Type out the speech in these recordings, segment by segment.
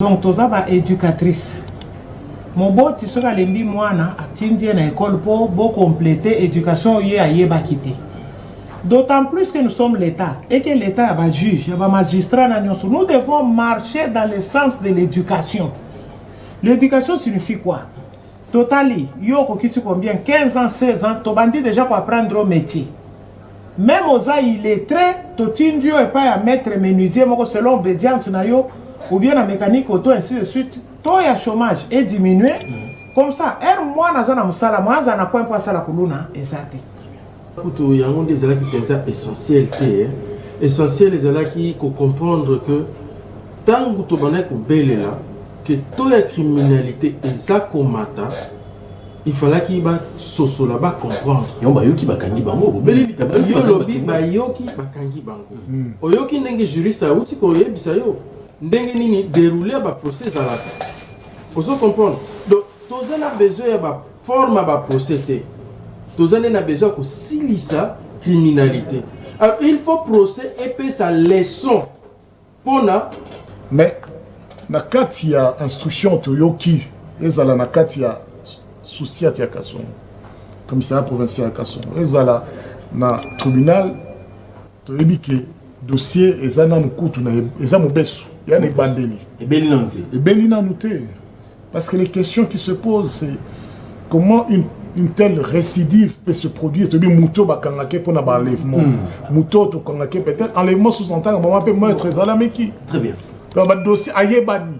Donc toza ba éducatrice. Mon beau tu seras lembi mwana atindie na école pour compléter éducation yé a yeba quitter. D'autant plus que nous sommes l'État et que l'État va juge, va magistrat na nyonso. Nous devons marcher dans le sens de l'éducation. L'éducation signifie quoi? Totali, yo kokisi combien 15 ans, 16 ans, to bandi déjà pour apprendre au métier. Même aux il est très totindio et pas à mettre menuisier selon obédience na yo ou bien la mécanique auto ainsi de suite. Taux ya chômage est diminué. Comme ça, moi nazana musala, moi nazana point pour ça la kuluna exact. Il y a des élèves qui pensent essentiel, essentiel les élèves qui comprendre que tant que tu es belle là, que toute la criminalité est comata, il fallait qu'il va soso là-bas comprendre. Yon ba yoki bakangi bango, belle lita ba yoki ba yoki bakangi bango. Oyoki ndenge juriste a uti ko yebisa yo. Ndenge nini dérouler ba procès à la. Vous comprendre. Donc tous on a besoin ba forme ba procéder. Tous on a besoin que silisa criminalité. Alors il faut procès et puis sa leçon. Pona mais na kati ya instruction toyoki ezala na kati ya souci ya Kasongo commissariat provincial ya Kasongo ezala na tribunal toyebi ke dossier ezana mukutu na eza mobesu ya ne bandeli ebeli nanu te parce que les questions qui se posent c'est comment une telle récidive peut se produire. Tu dis muto bakangake pour na enlèvement muto to kangake peut-être enlèvement sous-entend moment peut meurtre ezala meki très bien. Donc, le dossier ayebani.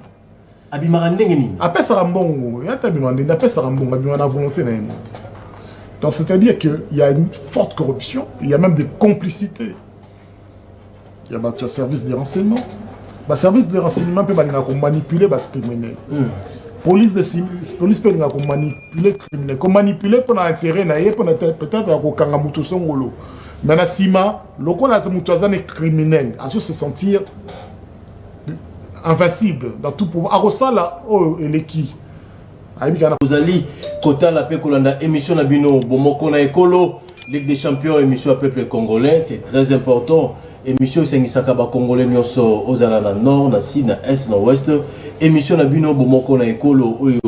Après ça rambon, il y a après ça rambon, la volonté n'a donc c'est-à-dire qu'il y a une forte corruption, il y a même des complicités. Il y a un service de renseignement. Le service de renseignement peut manipuler les criminels. Police peut manipuler les criminels. Manipuler pour l'intérêt, peut-être pour Kangamuto Songolo. Mais la Sima, le criminel, à se sentir invincible dans tout pouvoir. Arosala oh eleki. Vous allez kota la pe kolanda émission na bino bomoko na ekolo Ligue des champions émission à peuple congolais, c'est très important. Émission sengisaka ba congolais nyoso ozala na nord, na sud, na est, na ouest. Émission na bino bomoko na ekolo oyo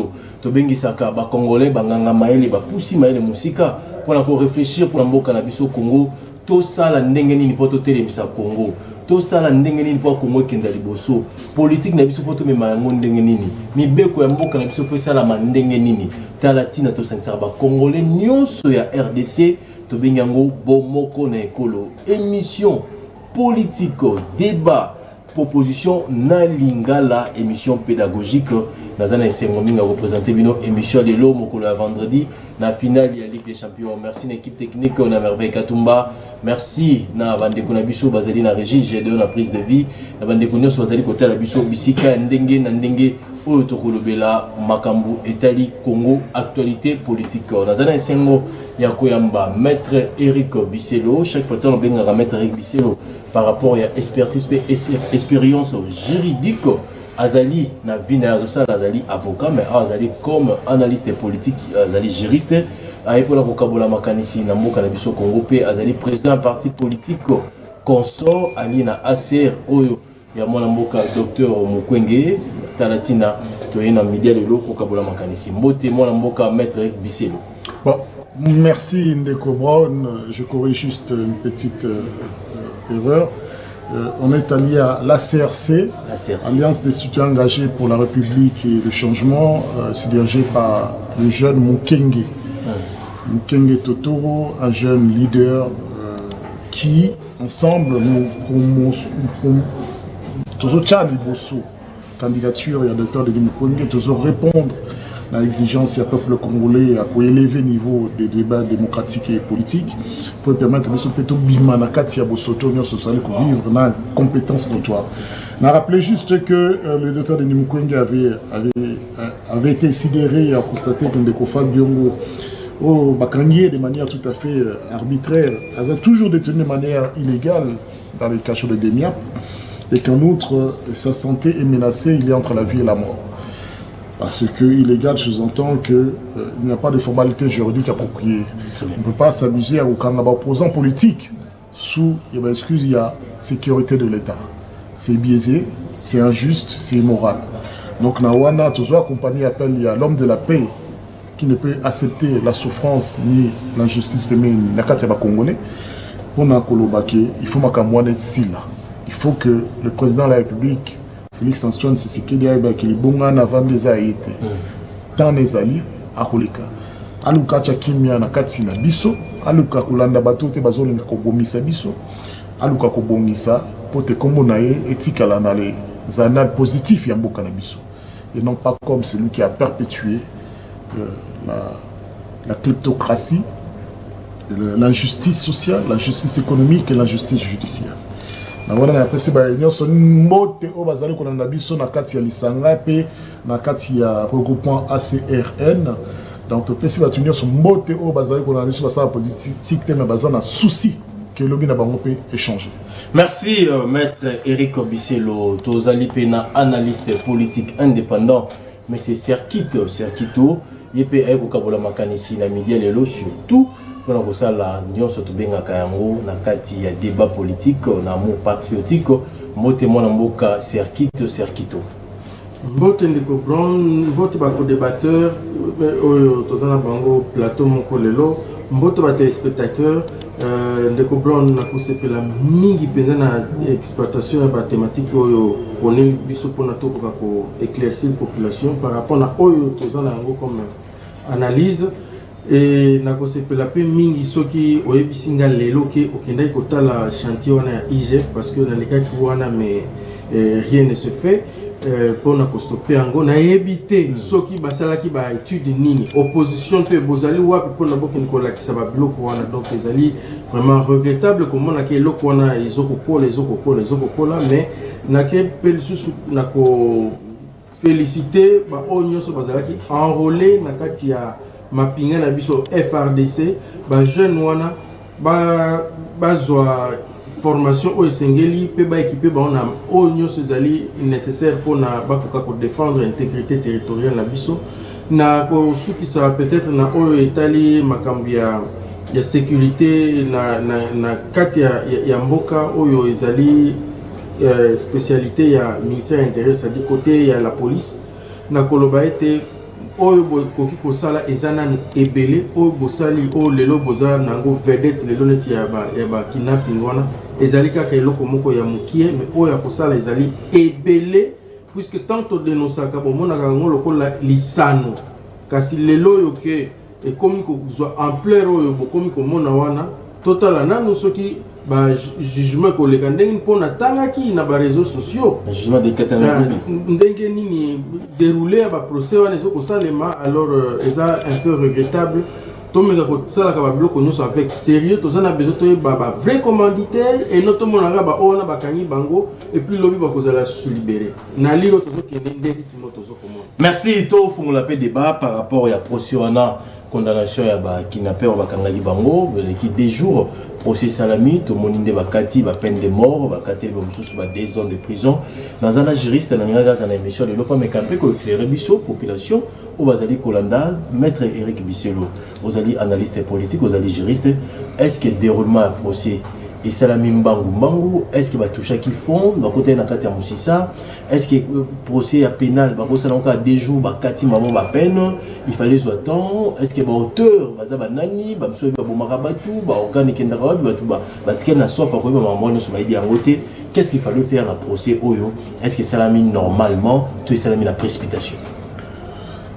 to bengisaka ba congolais banganga maele ba pusi maele musika pour na ko réfléchir pour mboka na biso Congo. To sala ndenge nini poto telemisa Congo. To sala ndenge nini po Congo kenda liboso. Politique na biso poto mema yango ndenge nini. Mibeko ya mboka na biso fo sala mandenge nini. Talatina to sengisaka ba congolais nyonso ya RDC to bengango bomoko na ekolo. Émission politique, débat, proposition na lingala, émission pédagogique. Nazana Sengominga représenté bino émission de l'eau mokolo à vendredi na finale ya Ligue des Champions. Merci l'équipe technique on a merveille Katumba. Merci na bandeko na biso bazali na régie G2 na prise de vie. Na bandeko nyonso bazali côté la biso bisika ndenge na ndenge oyo tokolobela makambo etali Congo actualité politique. Nazana Sengo ya koyamba maître Eric Bisselo chaque fois on benga maître Eric Bisselo par rapport à expertise et expérience juridique. Azali na vina azali avocat mais azali comme analyste politique azali juriste ayepola kokabola makanisi na mboka na biso Congo pe azali président parti politique consort ali na ACR oyo ya mwana mboka docteur Mukwenge Talatina toyena media lelo kokabola makanisi mbote mwana mboka maître Eric Bisselo. Bon, merci Ndeko Brown, je corrige juste une petite erreur. On est allié à l'ACRC, Alliance des citoyens engagés pour la République et le changement, c'est dirigé par le jeune Mukenge. Mukenge Totoro, un jeune leader qui, ensemble, nous promotion candidature et à docteur de Mukenge, toujours répondre à l'exigence du peuple congolais pour élever le niveau des débats démocratiques et politiques, pour permettre de se faire bima na katia bosoto social pour vivre dans la compétence notoire. On a rappelé juste que le docteur Denis Mukwege avait été sidéré et a constaté que Ndeko Biongo au Bakangier de manière tout à fait arbitraire, a toujours détenu de manière illégale dans les cachots de Demiap, et qu'en outre sa santé est menacée, il est entre la vie et la mort. Parce que illégal sous-entend qu'il n'y a pas de formalité juridique appropriée. On ne peut pas s'amuser à aucun opposant politique sous, il y a sécurité de l'État. C'est biaisé, c'est injuste, c'est immoral. Donc Nawana, toujours accompagné appel, il y a l'homme de la paix qui ne peut accepter la souffrance ni l'injustice féminine, la carte congolais. On a Kolobaki, il faut makamouane sila. Il faut que le président de la République, Félix Antoine Tshisekedi, qui est bon en avant des aïtés, dans les alliés, à Koleka. Aluka Chakimia na kati na biso, aluka kulanda batote bazolinga kobomisa biso, aluka kobongisa pote kombo na ye etikala na les annales positifs ya mboka na biso. Et non pas comme celui qui a perpétué la kleptocratie, l'injustice sociale, l'injustice économique et l'injustice judiciaire. Voilà, après c'est une mbote au bazali qu'on a biso na kati ya lisanga pe na kati ya regroupement ACRN. Donc si va tenir son mbote au bazali qu'on a biso basa politique mais bazana na souci que le bien bango peut échanger. Merci maître Eric Biselo, tozali pena analyste politique indépendant, mais c'est Cerquito yepe eko kabola makanisi na media lelo surtout pour la salle nyonso to benga kayango na kati ya débat politique na mot patriotique mbote mona mboka Cerquito mbote ndeko Brown mbote ba ko débatteur oyo tozana bango plateau moko lelo mbote ba téléspectateur ndeko Brown na kusepela mingi penza na exploitation ba thématique oyo oneli biso pona to ko éclaircir population par rapport na oyo tozana yango comme analyse et na kosepela pe mingi soki oyebisinga lelo ke okendai kotala chantier wana ya IGF parce que na lekaki wana mais rien ne se fait pour na stopper yango na éviter soki basalaki ba étude nini opposition pe bozali wapi pour na bokeni kolakisa ba biloko wana donc ezali vraiment regrettable comment na ke eloko wana ezokokola mais na ke pe lisusu na ko féliciter ba onyoso bazalaki enrôlé na kati ya mapinga na biso FRDC ba jeune wana ba zwa formation o esengeli pe ba équipé ba ona onyoso zali nécessaire pour na bakoka ko défendre intégrité territoriale na biso na ko sukisa peut-être na o etali makambia ya sécurité na kati ya mboka oyo ezali spécialité ya ministère intérieur, c'est-à-dire côté ya la police na koloba ete oyo koki kosala ezana ebele oyo bosali oyo lelo boza nango vedette lelo neti ya ba kidnapping wana ezali kaka eloko moko ya mukie mais oyo kosala ezali ebele puisque tant to dénonçaka bomonaka ngo lokola lisano kasi lelo yo ke ekomi ko zwa ampleur oyo bokomi komona wana totala nanu soki ba jugement ko leka ndenge mpona tangaki na ba réseaux sociaux jugement de katana ndenge nini déroulé ba procès wana ezoko salema alors eza un peu regrettable tomeka ko sala ka ba bloko nyonso avec sérieux tozana besoin to ba vrai commanditaire et notamment na ba ona ba kangi bango et puis lobby ba kozala se libérer na liro tozo kende ndenge timo tozo komona. Merci to fungula pe débat par rapport ya procès wana condamnation ya ba kidnappé ba kangaki bango qui des jours procès salami to moninde ba kati ba peine de mort ba kati ba mususu ba 2 ans de prison nazana juriste na ngaka za na émission de lopa mekampe ko éclairer biso population au bazali kolanda maître Eric Biselo ozali analyste politique ozali juriste est-ce que déroulement à procès et salami mbangu est-ce que va toucher qui font ba côté na kati ya musisa est-ce que procès à pénal ba kosa na 2 jours ba kati maman ba peine il fallait soit temps est-ce que ba auteur baza ba nani ba mso ba bomaka batu ba organique ndaka batu ba ticket na soif ko ba maman no so ba idi angote qu'est-ce qu'il fallait faire dans procès oyo est-ce que salami normalement tout est salami la précipitation.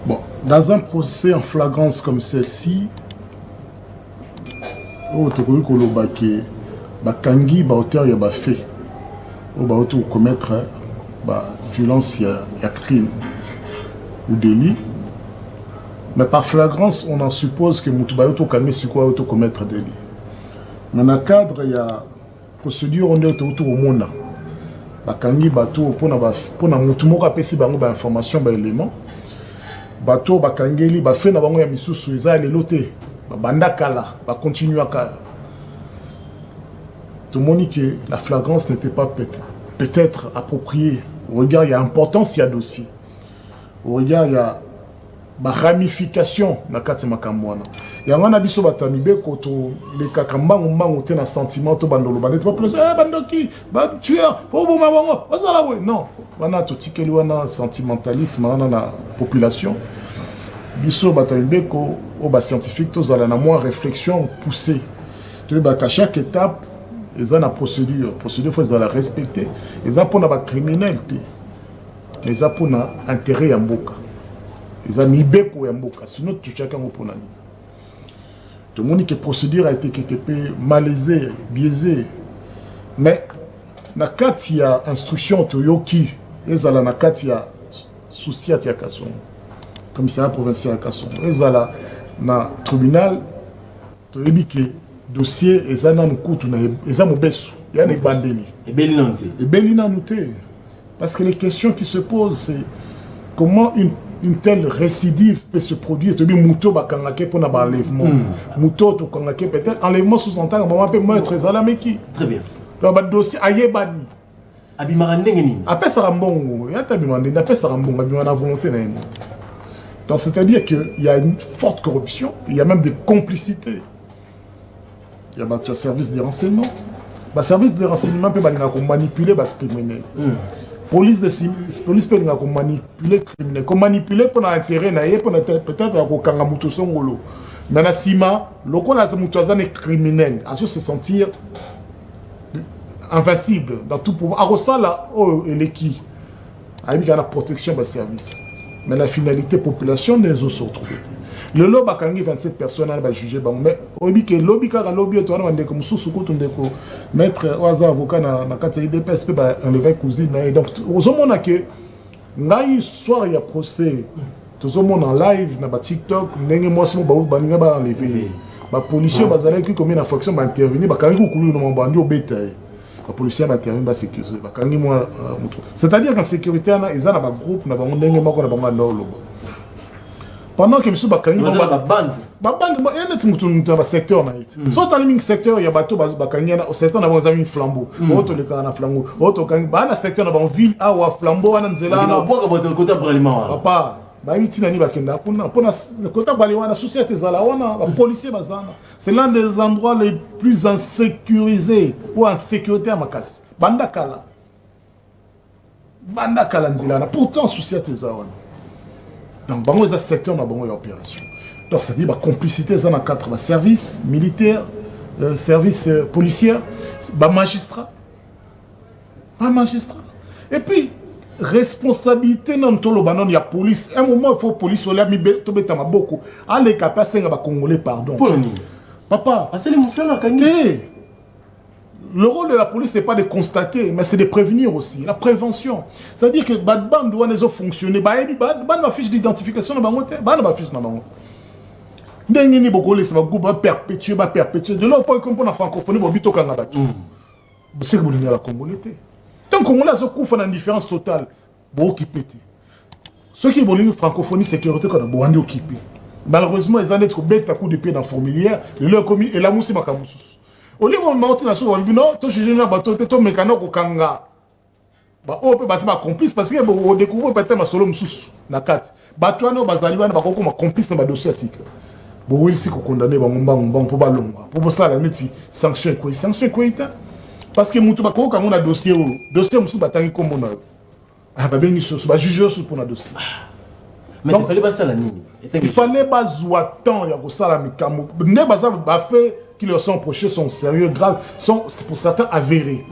Bon, dans un procès en flagrance comme celle-ci oh to ko kolobaki bakangi ba auteur ya ba fait ou ba auto commettre ba violence ya crime ou délit mais par flagrance on en suppose que mutu ba auto kangi siko auto commettre délit mais dans cadre ya procédure on est auto mona bakangi bato pona mutu moko apesi bango ba information ba élément bato bakangeli ba fait na bango ya misusu eza lelo te ba banda kala ba continuer à tout le monde dit que la flagrance n'était pas peut-être appropriée. Au regard, il y a importance, il y a dossier. Au regard, il y a ma ramification na kati makambo wana yango na biso batamibe koto le kakambango mbango te na sentiment to bandolo bandete pas plus bandoki ba tueur faut boma bango bazala we non wana to tikeli wana sentimentalisme wana na population biso batamibe ko o ba scientifique to zala na moins réflexion poussée to ba ka chaque étape eza na procédure faut zala respecter eza pona ba criminel te eza pona intérêt ya mboka eza mibeko ya mboka sinon tu chacun pour nani. Tout le monde que procédure a été quelque peu malaisée, biaisée. Mais na kati ya instruction to yoki ezala na kati ya souci ya Kasson. Commissariat provincial à Kasson. Ezala na tribunal to ebike dossier ezana mukutu na eza mobesu ya ne bandeli. Ebeli nante. Ebeli nante. Parce que les questions qui se posent c'est comment une telle récidive peut se produire. Tu dis mouto bakangake pour n'avoir enlèvement. Mouto to kangake peut-être enlèvement sous-entend moment peut meurtre zalameki. Très bien. Donc ba dossier ayebani. Abimarande ngeni. Après ça rambongo, ya tabimande, après ça rambongo, abimana volonté na yemo. Donc c'est-à-dire que il y a une forte corruption, il y a même des complicités. Il y a un service de renseignement. Le service de renseignement peut manipuler les criminels. Police peut manipuler les criminels. Manipuler pour l'intérêt, peut-être pour Kangamuto Songolo. Mais na sima, le qu'on a des criminels, à se sentir invincible dans tout pouvoir. À Rosala, et l'équipe, il y a la protection des services. Mais la finalité population des autres se retrouve. Le lobby a 27 personnes à juger. Mais le lobby a mettre un avocat dans la catégorie DPS peut enlever cousine. Donc, aux hommes, on a que il soir il y a procès. Tous les monde en live, na TikTok, n'engue moi si mon baou baninga ba enlever. Ba policier bazala qui combien d'infractions ba intervenir, ba kangi koulu no mbandi obetaye. Ba policier ba intervenir ba sécuriser. Ba kangi moi c'est-à-dire qu'en sécurité na ezana ba groupe na ba ndenge moko na ba ndolo. Pendant que monsieur bakangi ba bande il y a des mutu dans le secteur na it. So dans le secteur il y a bateau bakangi na au secteur na ba amis flambeau. Auto le kana flambeau. Auto kangi ba na secteur na ba ville a wa flambeau na nzela na. Boka boto côté braliment. Papa c'est l'un des endroits les plus insécurisés ou en sécurité à Makas. Bandakala. Bandakala Nzilana. Pourtant, souci à Tezawan. Donc, dans les secteurs, on a une opération. Donc, ça dit complicité dans quatre services militaires, services policiers, magistrats. Et puis, responsabilité non tolo banon ya police un moment il faut police olia mi to beta maboko ale kapasa nga ba congolais pardon papa asali musala kangi le rôle de la police c'est pas de constater mais c'est de prévenir aussi la prévention ça veut dire que bad band doit les fonctionner ba ba fiche d'identification na bango te ba na fiche na bango ndenge ni boko les ba groupe perpétuer de là point comme pour la francophonie bo bito kanga ba c'est que bolinga la congolais te. Tant qu'on a ce coup, on a une différence totale. Bon, qui pète. Ceux qui ont une francophonie, sécurité, qu'on a beau occupé. Malheureusement, ils ont été bêtes à coup de pied dans la fourmilière. Le leur commis et la mousse makamoussous. Au lieu de monter dans le non, toi, je suis un bateau, toi, mécano, au kanga. Bah, on peut passer ma complice parce qu'on découvre peut-être ma solo moussous. La carte. Bateau, on va s'allumer, on va ma complice dans le dossier à cycle. Bon, oui, si on condamne, on peut pas long. Pour ça, la métier, sanction quoi? Sanction quoi? Parce que mutu bako quand on a dossier musu batangi kombo na ah ba bengi so ba juger sur pour na dossier mais il fallait pas ça la nini il fallait pas zoa temps ya ko sala mikamo ne baza ba fait qui leur sont prochés sont sérieux graves sont pour certains avérés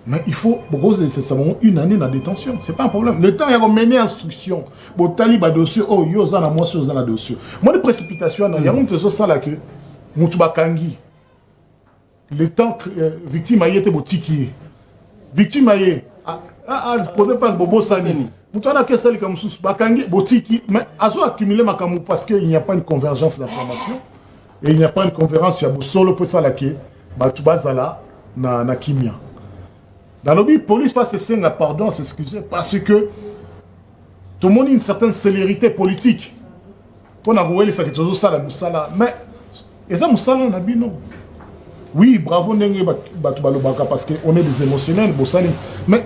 mais il faut beaucoup c'est une année de détention c'est pas un problème le temps il y a mené instruction bo tali ba dossier oh yo za na moi sur za na dossier moi de précipitation il y a monte ça là que mutu bakangi le temps victime a été botiki victime a été peut pas bobo sani mutana que celle comme sous bakangi botiki mais azo accumuler makamu parce qu'il n'y a pas une convergence d'information et il n'y a pas une convergence ya solo pour ça là que batu bazala na kimia dans le police passe c'est un pardon s'excuser parce que tout le monde a une certaine célérité politique pour na voir ça que tout ça la musala mais et ça musala na bino. Oui, bravo Nengue Batubalobaka parce qu'on est des émotionnels, mais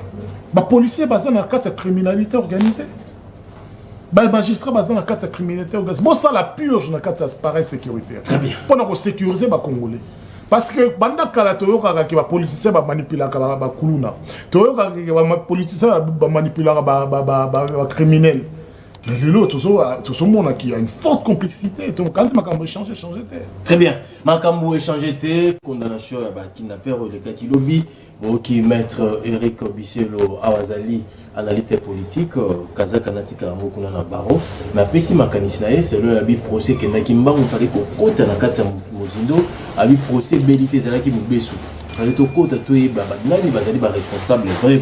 les policiers basés dans la criminalité organisée. Les magistrats basés dans la carte criminalité, bon ça la purge dans la carte pareil sécuritaire. Très bien. Pour sécuriser les Congolais. Parce que pendant que les politiciens manipulent les Koulouna, les politiciens manipulent les criminels. Mais l'autre, tout ce monde qui a une forte complexité. Donc, quand tu as changé. Très bien. Makambo échangé, condamnation à kidnappeur, le Katilobi, qui maître Eric Bisselo Awazali, analyste politique, Kazak Anatika Mokuna Baro. Mais après, si Makanisinae, c'est le procès que Nakimba, on fallait qu'on compte à la carte Mozindo, à lui procès Bélité Zalaki Moubesu. Il fallait qu'on compte à tout les responsable, vrai.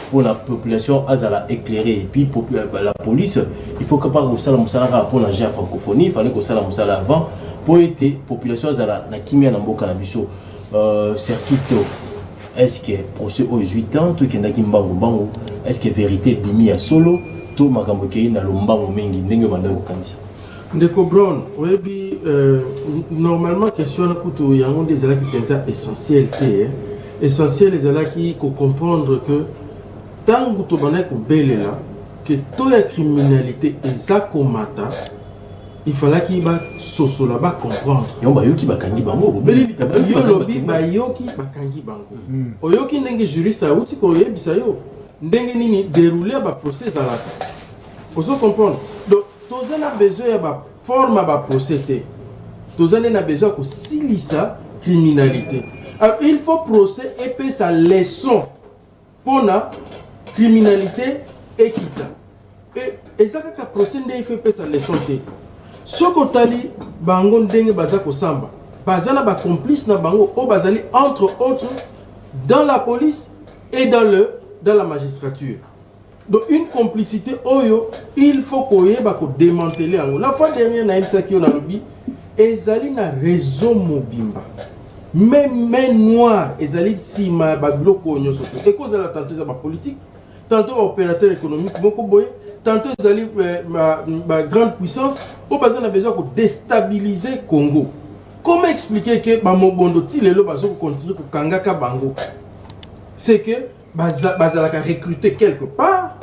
Pour la population azala éclairée et puis la police il faut que par ça la musala pour la francophonie il fallait que ça la musala avant pour être population azala na kimia na mboka na biso circuit est-ce que procès aux 8 ans tout qui ndaki mbango est-ce que vérité bimi ya solo to makambo ke na lombango mingi ndenge manda ko kanisa ndeko Brown oyebi normalement question na kutu yango des ala qui pensa essentiel essentiel les ala qui comprendre que tant que tu as que toute la criminalité est comata, il fallait qu'il va comprendre. Il y a qui bakangi bango. Yoki bakangi bango. Oyoki ndenge juriste a outi ko yebisa yo. Ndenge nini dérouler ba procès à la. Faut comprendre. Donc tous on a besoin ba forme ba procès. Tous on a besoin ko silisa criminalité. Alors il faut procès et puis sa leçon pour la criminalité équitable. Et ça que procès il fait sa leçon. Ce que tu bango ndenge bazako samba, bazana ba complice na bango o bazali entre autres dans la police et dans la magistrature. Donc une complicité oyo il faut koyeba ko démanteler ango. La fois dernière na MSaki on a lobby ezali na réseau mobimba. Même main noire ezali sima ba bloko nyoso. Et cause la tantôt za ba politique, tantôt ba opérateur économique boko boye, tantôt ezali ma grande puissance, au besoin a besoin de déstabiliser Congo. Comment expliquer que Bamobondo Tilelo bazo continuer ko kangaka bango? C'est que bazalaka recruter quelque part,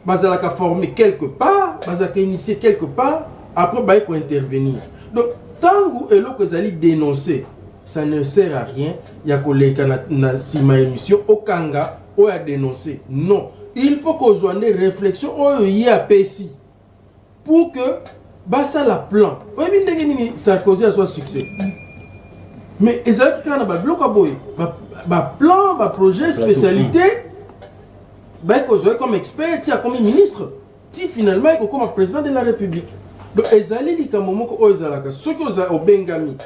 bazalaka former quelque part, bazalaka initier quelque part, après ba ko intervenir. Donc tango elo que zali dénoncer, ça ne sert à rien. Il y a collègue na sima émission au kanga ou à dénoncer. Non. Il faut qu'on ait des réflexions pour que ça la plan. Oui, Sarkozy a son succès. Mais il y a un plan, un projet, spécialité, comme expert, comme ministre, finalement, comme président de la République. Donc, il y a un moment où ceux qui ont Bengami,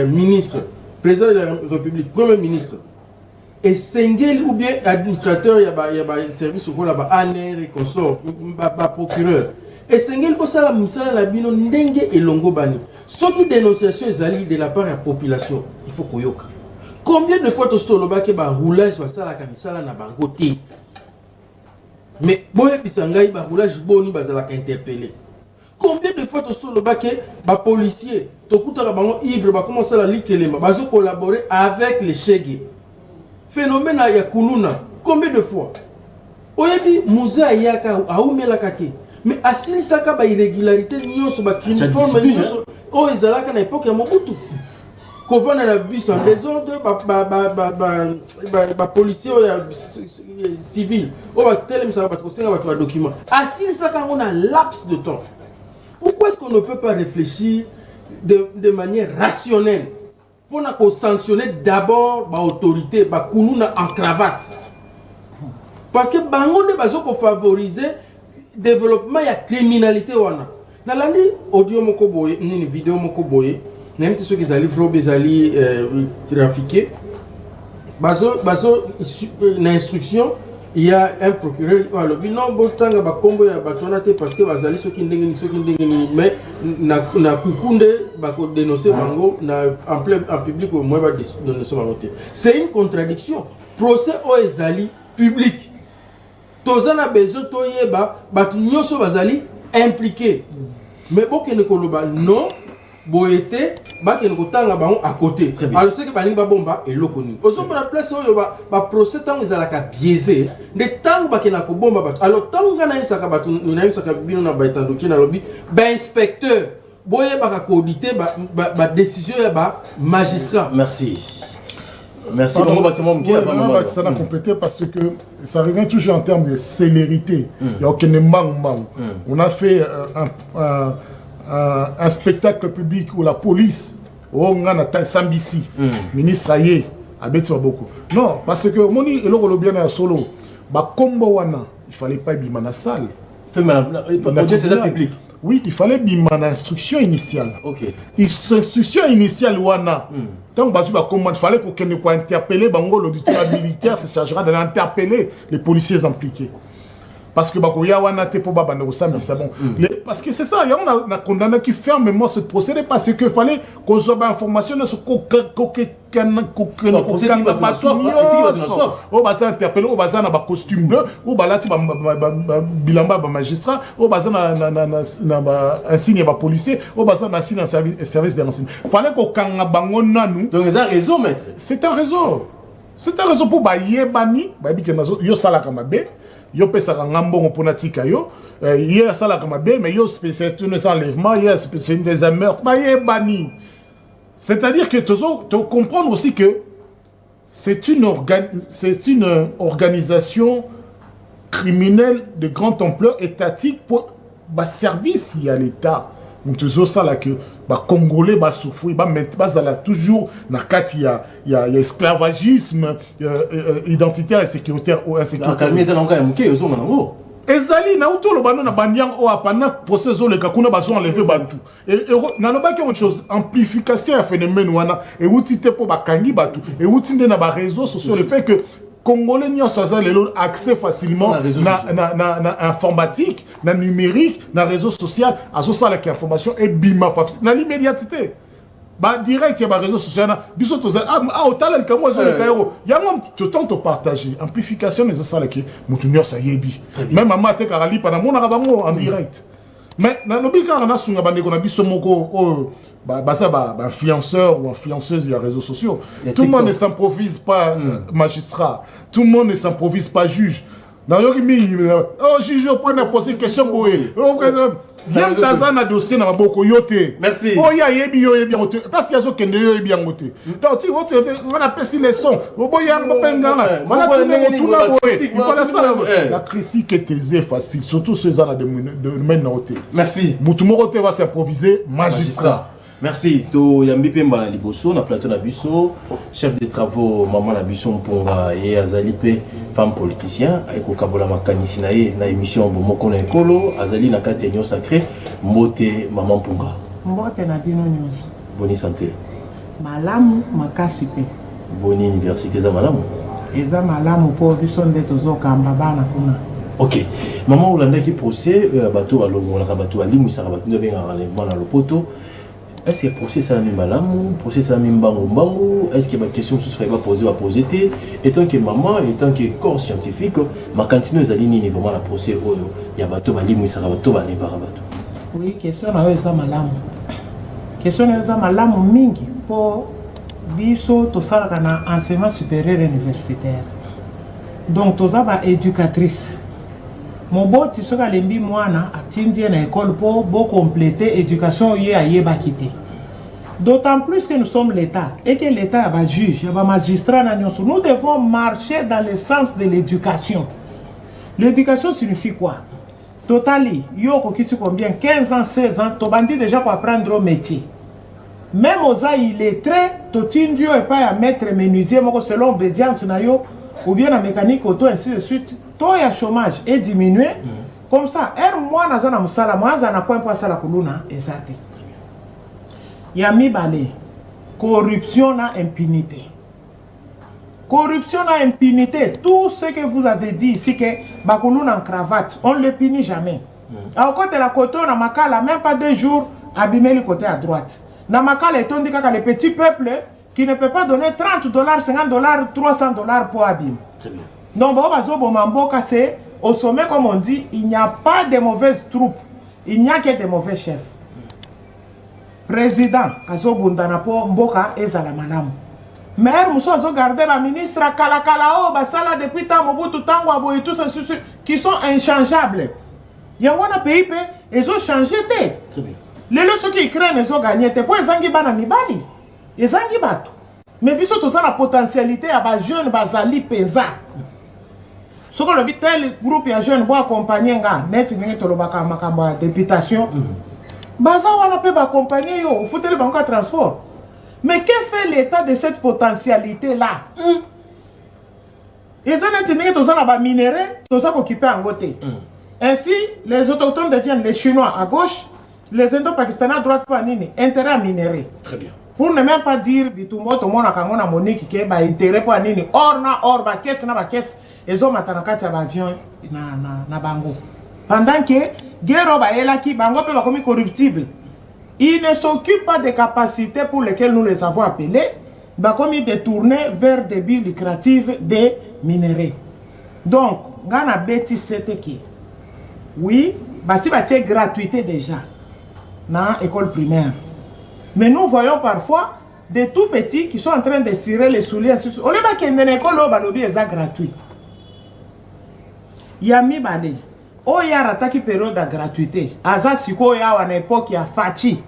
ministre, président de la République, premier ministre, et single ou bien administrateur, il y a un service au là ANR et consort, procureur. Et single pour ça la bino ndenge et longo bani. Ce qui dénonciation est de la part de la population, il faut qu'on yoka. Combien de fois tu as dit que le roulage va ça la camisala na bangote. Mais boye bisangai ba roulage boni bazala interpellé. Combien de fois tu as dit que les policiers, tu as ivre ba commencer à lire les bazo collaborer avec les chègues. Phénomène à Yakuluna, combien de fois? Oyebi Mouza Yaka Aoumela Kake. Mais asili saka ba irrégularité nyonso ba crime forme nyonso. Oh ezalaka na époque ya Mobutu. Kovana na bus en désordre ba policier civil. Oh ba telem ça ba trosenga ba document. Asili saka on a laps de temps. Pourquoi est-ce qu'on ne peut pas réfléchir de manière rationnelle? Pour sanctionner d'abord l'autorité, en cravate. Parce que bango ne bazo ko favoriser développement ya criminalité wana. Na landi audio moko boye, ni vidéo moko boye, même ceux qui allaient frauder, bezali trafiquer. Bazo na instruction, il y a un procureur alors non botanga ba kombo ya batonate parce que bazali ceux qui ndenge mais na kukunde ba ko dénoncer bango en public au moins ba dénoncer bango. C'est une contradiction. Procès o ezali public. Tozana besoin toyeba ba nyonso bazali impliqué. Mais bokene koloba non boyete bakene kotanga bango à côté alors c'est que balingi babomba eloko nini ozomona place oyo ba procès tango ezalaka biaisé de tango bakena kobomba bato alors tango ngana yisaka bato nayebisaka bino na baetandoki na lobi inspecteur boyebaka koauditer ba décision ya ba magistrat. Merci. Merci. Ça n'a complété parce que ça revient toujours en termes de célérité. Il n'y a aucun mbang. On a fait un spectacle public où la police, on a Sambisi, ministre Aye, a beaucoup. Non, parce que moni et le bien à solo, ba combo wana, il fallait pas bima na salle. C'est public. Oui, il fallait bima na instruction initiale. OK. Instruction initiale wana. Tant que il fallait qu'on ne soit interpellé, l'auditeur militaire se chargera d'interpeller les policiers impliqués. Parce que parce que c'est ça, il y a un condamné qui fermement ce procédé parce qu'il fallait qu'on soit information sur interpellé au bazar dans costume bleu, au balati bilamba magistrat, au bazar un signe policier, au bazar un signe service de renseignement. Il fallait qu'on bango nous. Donc c'est un réseau, maître. C'est un réseau. C'est un réseau pour yebani, yo salaka mabe. Yo pesaka ngambo ponatika yo hier sala comme bé mais yo spécialité de enlèvement hier spécialité des meurtres ba yebani. C'est-à-dire que tu comprendre aussi que c'est une organisation criminelle de grande ampleur étatique pour service il y a l'état. Donc toujours ça là que Congolais souffrir toujours dans il y a esclavagisme identitaire et sécuritaire ezali na uto lobano na bandiang o apana procès o le kakuna baso enlever bantu et na loba quelque chose amplification ya phénomène wana et outi te po bakangi batu et outi na ba réseaux sociaux le fait que Congolais n'y a accès facilement na informatique, na numérique, na réseau social, à ce ça la information et bima na l'immédiateté. Bah direct il y a réseau social biso to au talent comme moi le kairo ya ngom to tente partager amplification les ça qui mutunyo ça yebi même maman te karali pana mona bango en direct mais na lobika na sunga bande ko na biso moko influenceur ou influenceuse des réseaux sociaux. Tout le monde ne s'improvise pas magistrat. Tout le monde ne s'improvise pas juge. Oh, juge, je prends poser une question. J'aime Tazana dossier dans beaucoup yote. Merci. Oh, il y a yebi parce qu'il y a ce qu'il y a bien goûté. Donc, on a passé les sons. Voilà ça. La critique est aisée, facile. Surtout ceux là de noter. Merci. Moutumorote va s'improviser magistrat. Merci. To Yambi Pemba na liboso na plateau na biso, chef de travaux maman na biso mponga et azali pe femme politicien eko kabola makanisi na ye na émission Bomoko na ekolo azali na kati ya sacré mbote maman mponga. Mbote na bino nyonso. Boni santé. Malamu makasi pe. Boni université za malamu. Eza malamu po biso nde tozokamba bana kuna. OK. Maman Olanda qui procès bateau balongo la bateau alimisa bateau ne benga enlèvement na lopoto. Est-ce que le procès est malamu, procès est mbango, est-ce que ma question se serait pas posée, et tant que maman, et tant que corps scientifique, ma cantine est alignée vraiment la procès, il y a bateau, il y a bateau, oui, question est malamu. Question est malamu mingi pour biso to sala na enseignement supérieur universitaire. Donc to za ba éducatrice. Moboti soka lembi mwana atindie na école pour compléter éducation yé a yeba quitter. D'autant plus que nous sommes l'État et que l'État va juge, va magistrat na nyonso. Nous devons marcher dans le sens de l'éducation. L'éducation signifie quoi? Totali, yo kokisi combien 15 ans, 16 ans, to bandi déjà pour apprendre au métier. Même aux illettrés, to tindio et pas à mettre menuisier moko selon obédience na yo ou bien la mécanique auto ainsi de suite. Taux de chômage est diminué. Comme ça, moi, je suis musala, moi, je n'ai pas ça la kuluna, exact. Yami balé, corruption à impunité. Corruption à impunité. Tout ce que vous avez dit ici, que bakuluna en cravate, on ne le punit jamais. Alors, quand la côté, on a makala, même pas 2 jours, abîmer le côté à droite. Na makala est on dit que les petits peuples qui ne peut pas donner $30, $50, $300 pour abîmer. Très bien. Non, c'est au sommet, comme on dit, il n'y a pas de mauvaises troupes, il n'y a que de mauvais chefs. président azobunda na po mboka ezala malamu. Maire muso azo garder ba ministre kala basala depuis temps Mobutu tango aboyi tous ceux qui sont inchangeables. Yango na pays pe ezo changer te. Très bien. Les leçons qui craignent ezo gagner te po ezangi bana mibali. Ezangi bato. Mais biso toza la potentialité ya ba jeune bazali penza. Soko le tel groupe ya jeune bo accompagner nga net ninge tolobaka makambo ya députation. Baza wana pe ba accompagner yo, fouteli banko transport. Mais que fait l'État de cette potentialité-là? Ils ont minéraux, ils ont occupé en côté. Ainsi, les autochtones détiennent les Chinois à gauche, les Indo-Pakistanais à droite, pas nini, intérêt à minérer. Très bien. Pour ne même pas dire, bitumbo, tout le monde a monique qui est intérêt pour nini, or, ba caisse, ils ont matanakati à avion na bango. Pendant que, guerre ba elaki, bango peut pas comme corruptible. Ils ne s'occupent pas des capacités pour lesquelles nous les avons appelés, bah comme ils détournent vers des buts lucratifs des minéraux. Donc, Gana Betty c'était qui? Oui, bah si bah gratuité déjà dans l'école primaire. Mais nous voyons parfois des tout petits qui sont en train de cirer les souliers. On les va qu'il y a une école où balobi est gratuit. Yami bale. Oh, il y a une période de gratuité. Aza siko ya à l'époque il y a Fachi.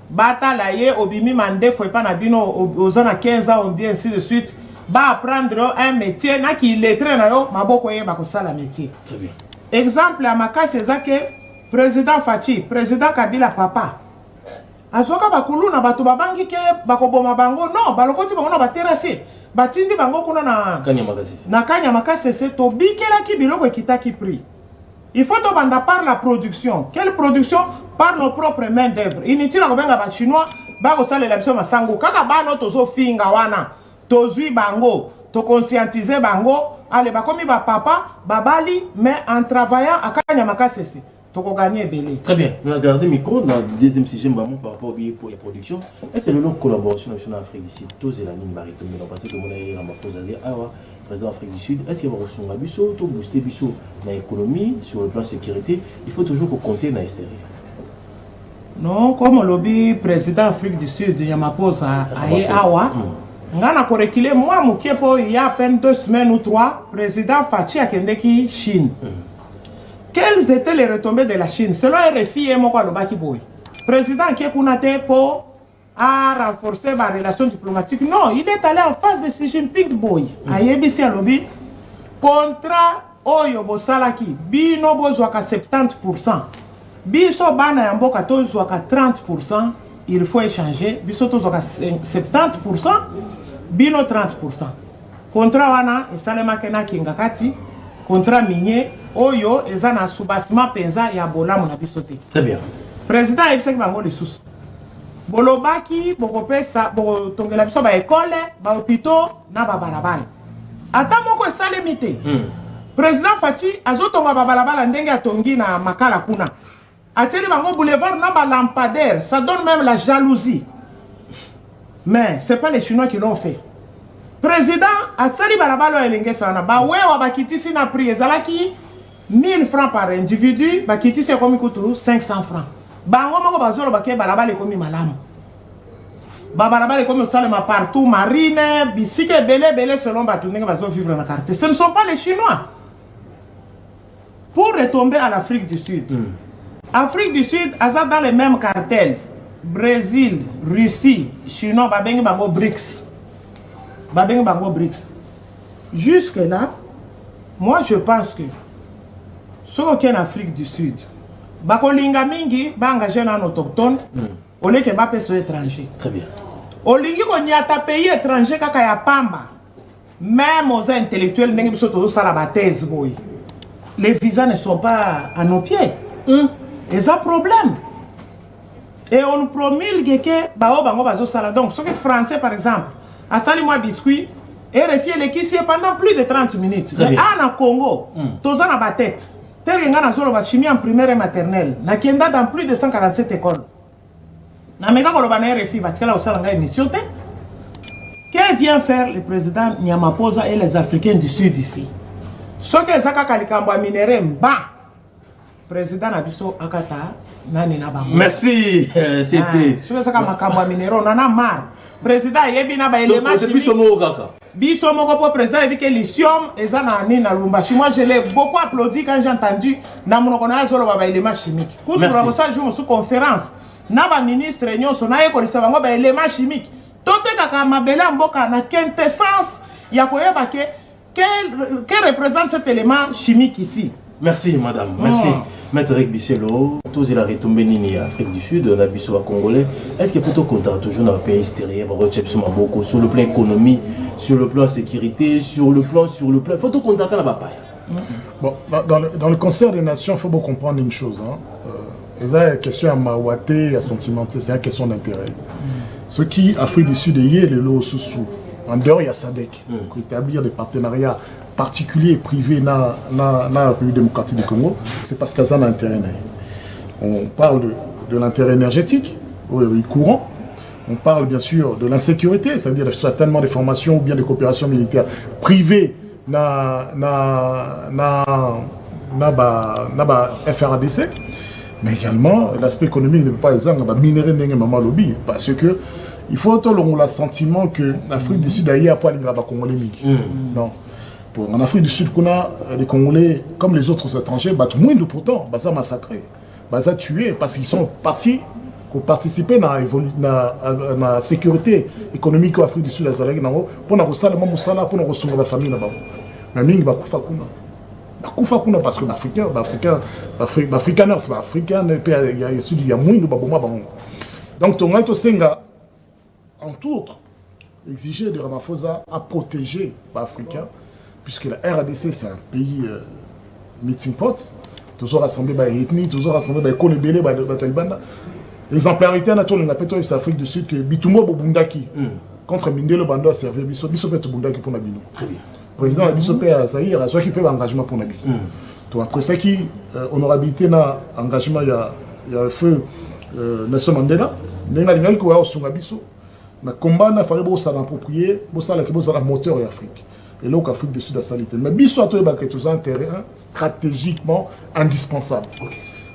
Bata la ye obimi mande faut pas na bino aux ans à 15 ans ou bien ainsi de suite. Ba apprendre un métier na qui lettré na yo maboko ye ba ko sala métier. Très bien. Exemple à Maka c'est ça que président Fachi, président Kabila papa. Azoka bakulu na batu babangi ke bakoboma bango non balokoti bango na baterrasse. Batindi bango kuna na Kanya Makasese. Na Kanya Makasese to bikela ki biloko ekitaki prix. Il faut to banda par la production. Quelle production? Par nos propres mains d'œuvre. Inutile à benga ba chinois ba ko sala la biso masango kaka bano tozo finga wana. Tozui bango, to conscientiser bango, ale ba komi ba papa, babali mais en travaillant à Kanya Makasese. Toko gagner belé. Très bien. On a gardé le micro dans le deuxième sujet par rapport pour la production. Et c'est le long collaboration avec l'Afrique du Sud. Tous les lignes maritimes parce que mon aïe Ramaphosa dit ah président Afrique du Sud, est-ce qu'il va recevoir biso, to booster biso dans l'économie sur le plan sécurité, il faut toujours qu'on compte dans l'extérieur. Non, comme le lobby président Afrique du Sud, Ramaphosa aye awa. Ngana ko reculer moi mukepo il y a à peine 2 semaines ou 3, président Fachi a kendeki Chine. Quelles étaient les retombées de la Chine? Selon RFI et Moko Lobaki Boy. Président qui est pour renforcer ma relation diplomatique. Non, il est allé en face de Xi Jinping Boy. A YBC à lobby. Contrat Oyo Bosalaki. Bino Bozwaka 70%. Biso Bana Yamboka Tozwaka 30%. Il faut échanger. Biso Tozwaka 70%. Bino 30%. Contrat Wana et Salema Kena Kingakati. Contrat minier. Oyo ezana soubassement penza ya bolamu na bisote. Très bien. Président Ebsek bango de sous. Bolobaki bokopesa boko tongela biso ba école, ba hôpitaux na ba balabala. Ata moko esale mité. Président Fachi azotonga ba balabala ndenge atongi na makala kuna. Ateli bango boulevard na ba lampadaire, ça donne même la jalousie. Mais c'est pas les Chinois qui l'ont fait. Président asali balabala elenge sana ba wewa bakitisi na prix ezalaki 1000 francs par individu, bakiti c'est comme coûte 500 francs. Bango moko bazolo baké balabala komi malamu. Ba balabala komi salema partout marine, bisike belé selon batu ndenge bazo vivre dans quartier. Ce ne sont pas les Chinois. Pour retomber à l'Afrique du Sud. Afrique du Sud asa dans les mêmes cartels. Brésil, Russie, Chinois, babengi bango BRICS. Babengi bango BRICS. Jusque là, moi je pense que ce qui est en Afrique du Sud, bakolinga mingi ba engagé dans autochtone, au lieu que ba peso étranger. Très bien. Au lieu qu'on y a ta pays étranger kaka ya pamba, même aux intellectuels n'engi biso to sala ba thèse boy. Les visas ne sont pas à nos pieds. Et ça problème. Et on nous promulgue que bao bango bazo sala. Donc ce que français par exemple, a sali moi biscuit et refier les qui pendant plus de 30 minutes. Mais en Congo, tous en ba tête. Tel que ngana zolo ba chimie en primaire et maternelle, na kienda dans plus de 147 écoles. Na meka ko ba na RFI ba tikala osala nga émission te. Que vient faire le président Nyamaposa et les Africains du Sud ici? Ce que Zaka Kalikambo a minéré mba. président Nabiso Akata nani na bango. Merci, c'était. Tu veux ça comme makambo minéraux, on en a marre. Président yebi na ba élément chimique. Biso moko kaka. Biso moko pour président yebi que lithium eza na ni na Lumbashi. Moi je l'ai beaucoup applaudi quand j'ai entendu na monoko na zolo ba élément chimique. Quand tu vas ça jour sous conférence na ba ministre nyonso na ye ko lisa bango ba élément chimique. Tote kaka mabela mboka na quintessence ya koyeba que représente cet élément chimique ici. Merci madame, merci. Maître Rick Bisselo, tous il a retombé nini Afrique du Sud, la biso congolais. Est-ce qu'il faut tout compter toujours dans le pays extérieur, sur le plan économie, sur le plan sécurité, sur le plan, il faut tout compter la bataille. Bon, dans le concert des nations, il faut bien comprendre une chose. C'est une question à mawaté, à sentimenter, c'est une question d'intérêt. Ce qui, Afrique du Sud, est le lot sous en dehors, il y a SADC, pour établir des partenariats particuliers et privés dans la République démocratique du Congo, c'est parce que ça a un intérêt. On parle de l'intérêt énergétique, courant. On parle bien sûr de l'insécurité, c'est-à-dire certainement des formations ou bien des coopérations militaires privées dans FRADC. Mais également, l'aspect économique ne peut pas être minérer maman lobby, parce que il faut avoir le sentiment que l'Afrique du Sud a pas les Congolais. Non. En Afrique du Sud, les Congolais, comme les autres étrangers, moins de pourtant, ils massacrés, ils tués, parce qu'ils sont partis pour participer à la sécurité économique de l'Afrique du Sud, pour la famille. Mais parce que les Africains, il y a moins de baboma. Donc, on a entre autres, exiger de Ramaphosa à protéger les Africains, puisque la RDC c'est un pays meeting pot, toujours rassemblé par ethnie, toujours rassemblé par Kolebele, par Talibanda. L'exemplarité dans l'Afrique Afrique du Sud que Bitumbo Bundaki contre Mindelo Bando a servi Biso peut Bundaki pour Nabino. Très bien. Le président Biso peut à Zahir, à ceux qui peuvent engagement pour Nabino. Donc après ça qui honorabilité dans engagement il y a le feu Nelson Mandela, n'engalinga qui a sur Biso. Mais combat n'a fallu que ça l'approprier, que ça la moteur en Afrique. Et là, l'Afrique du Sud a salité. Mais Bisso a trouvé un terrain stratégiquement indispensable.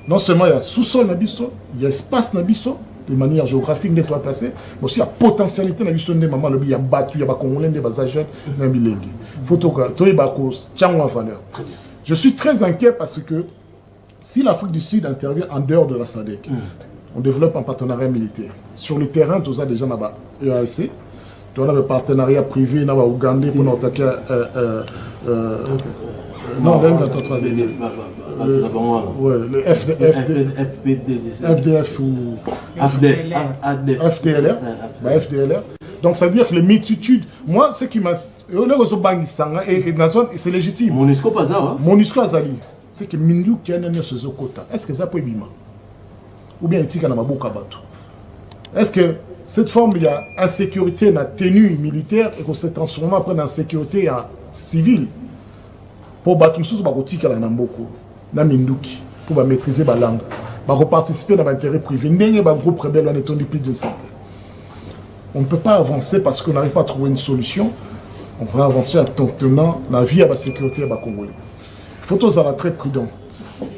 Non seulement il y a sous-sol dans Bisso, il y a espace dans Bisso, de manière géographique, nettoyé placé, mais aussi il y a potentialité dans Bisso, il y a battu, il y a Congolais, il y a jeunes, il y a Bilingue. Il faut que tu aies en valeur. Je suis très inquiet parce que si l'Afrique du Sud intervient en dehors de la SADC, on développe un partenariat militaire. Sur le terrain, tout ça déjà là-bas, EAC, on a un partenariat privé dans l'Ougandais pour nous attaquer. Non, le FDF ou FDLR. Donc, ça veut dire que les multitudes, moi, ce qui m'a. C'est légitime. MONUSCO pas ça. MONUSCO Azali. C'est que Mindu qui a un ce quota. Est-ce que ça peut bima? Ou bien est-il qu'il y a un bateau? Est-ce que cette forme, il y a insécurité, la tenue militaire et qu'on s'est transformé après dans sécurité civile pour battre nous pour maîtriser la langue, pour participer dans l'intérêt privé. Nous avons un groupe rebelle en étant plus d'une centaine. On ne peut pas avancer parce qu'on n'arrive pas à trouver une solution. On va avancer en tenant la vie à la sécurité à Congolais. Il faut tous être très prudent.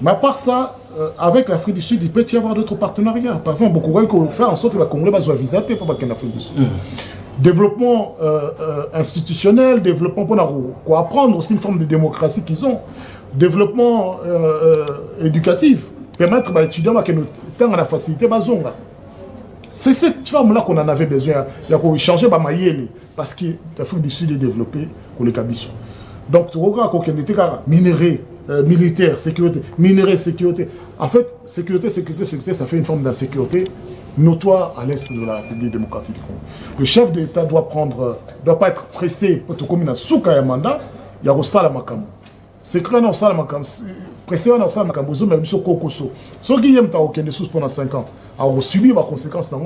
Mais à part ça, avec l'Afrique du Sud, il peut y avoir d'autres partenariats. Par exemple, beaucoup de gens faire en sorte que les Congolais soient visités pour l'Afrique du Sud. Développement institutionnel, développement pour apprendre aussi une forme de démocratie qu'ils ont. Développement éducatif, permettre aux étudiants de la facilité. C'est cette forme-là qu'on en avait besoin. Il y a pour changer parce que l'Afrique du Sud est développée pour les Kabissou. Donc, tu vois qu'on a minerai. Militaire, sécurité, minerai, sécurité. En fait, sécurité, ça fait une forme d'insécurité notoire à l'est de la République démocratique du Congo. Le chef d'État doit pas être pressé pour te communiquer sous un mandat, il y a au Salamakam. C'est clair dans Salamakam, pressé dans Salamakam, mais même sur Kokoso. Ceux qui aiment ta des sous pendant 5 ans, ont subi les conséquences. Il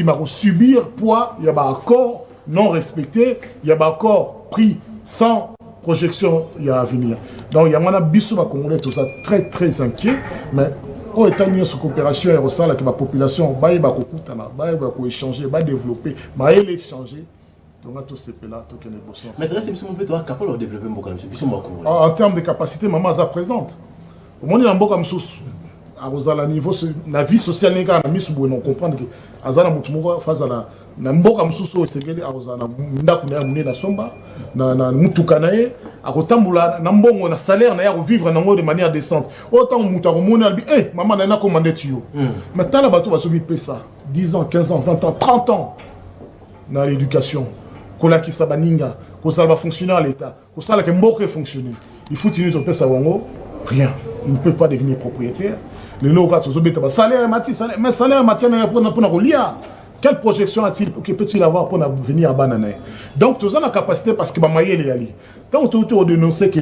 va subir poids, il y a un accord non respecté, il y a un accord pris sans projection il y a à venir. Donc il y a un bisou à Congolais, tout ça très très inquiet, mais au état de notre coopération et au sein de la population, va échanger, va développer, va échanger. Donc tout ce là, tout est possible. Mais est-ce que vous êtes capable de développer beaucoup en termes de capacité, maman est présente. Au monde, il y a un bon comme sous. À niveau la vie sociale, les gars, on comprend que Azana Mutumura face à la mboka msusu esengeli azana ndako na munene na somba na mutuka na ye akotambula na mbongo na salaire na ya vivre nango de manière décente. Autant muta komona bi maman na commandé tuyau. Maintenant la bateau va se pesa 10 ans, 15 ans, 20 ans, 30 ans dans l'éducation. Kola ki sabaninga, ko ça va fonctionner à l'état. Ko ça la ke mboka fonctionner. Il faut tenir ton pesa wango, rien. Il ne peut pas devenir propriétaire. Les locaux sont obligés salaire Mathieu, mais salaire Mathieu n'a pas pour lire. Quelle projection a-t-il peut-il avoir pour venir à Banane? Donc tout ça la capacité parce que maillé les ali. Tant autour de nous c'est que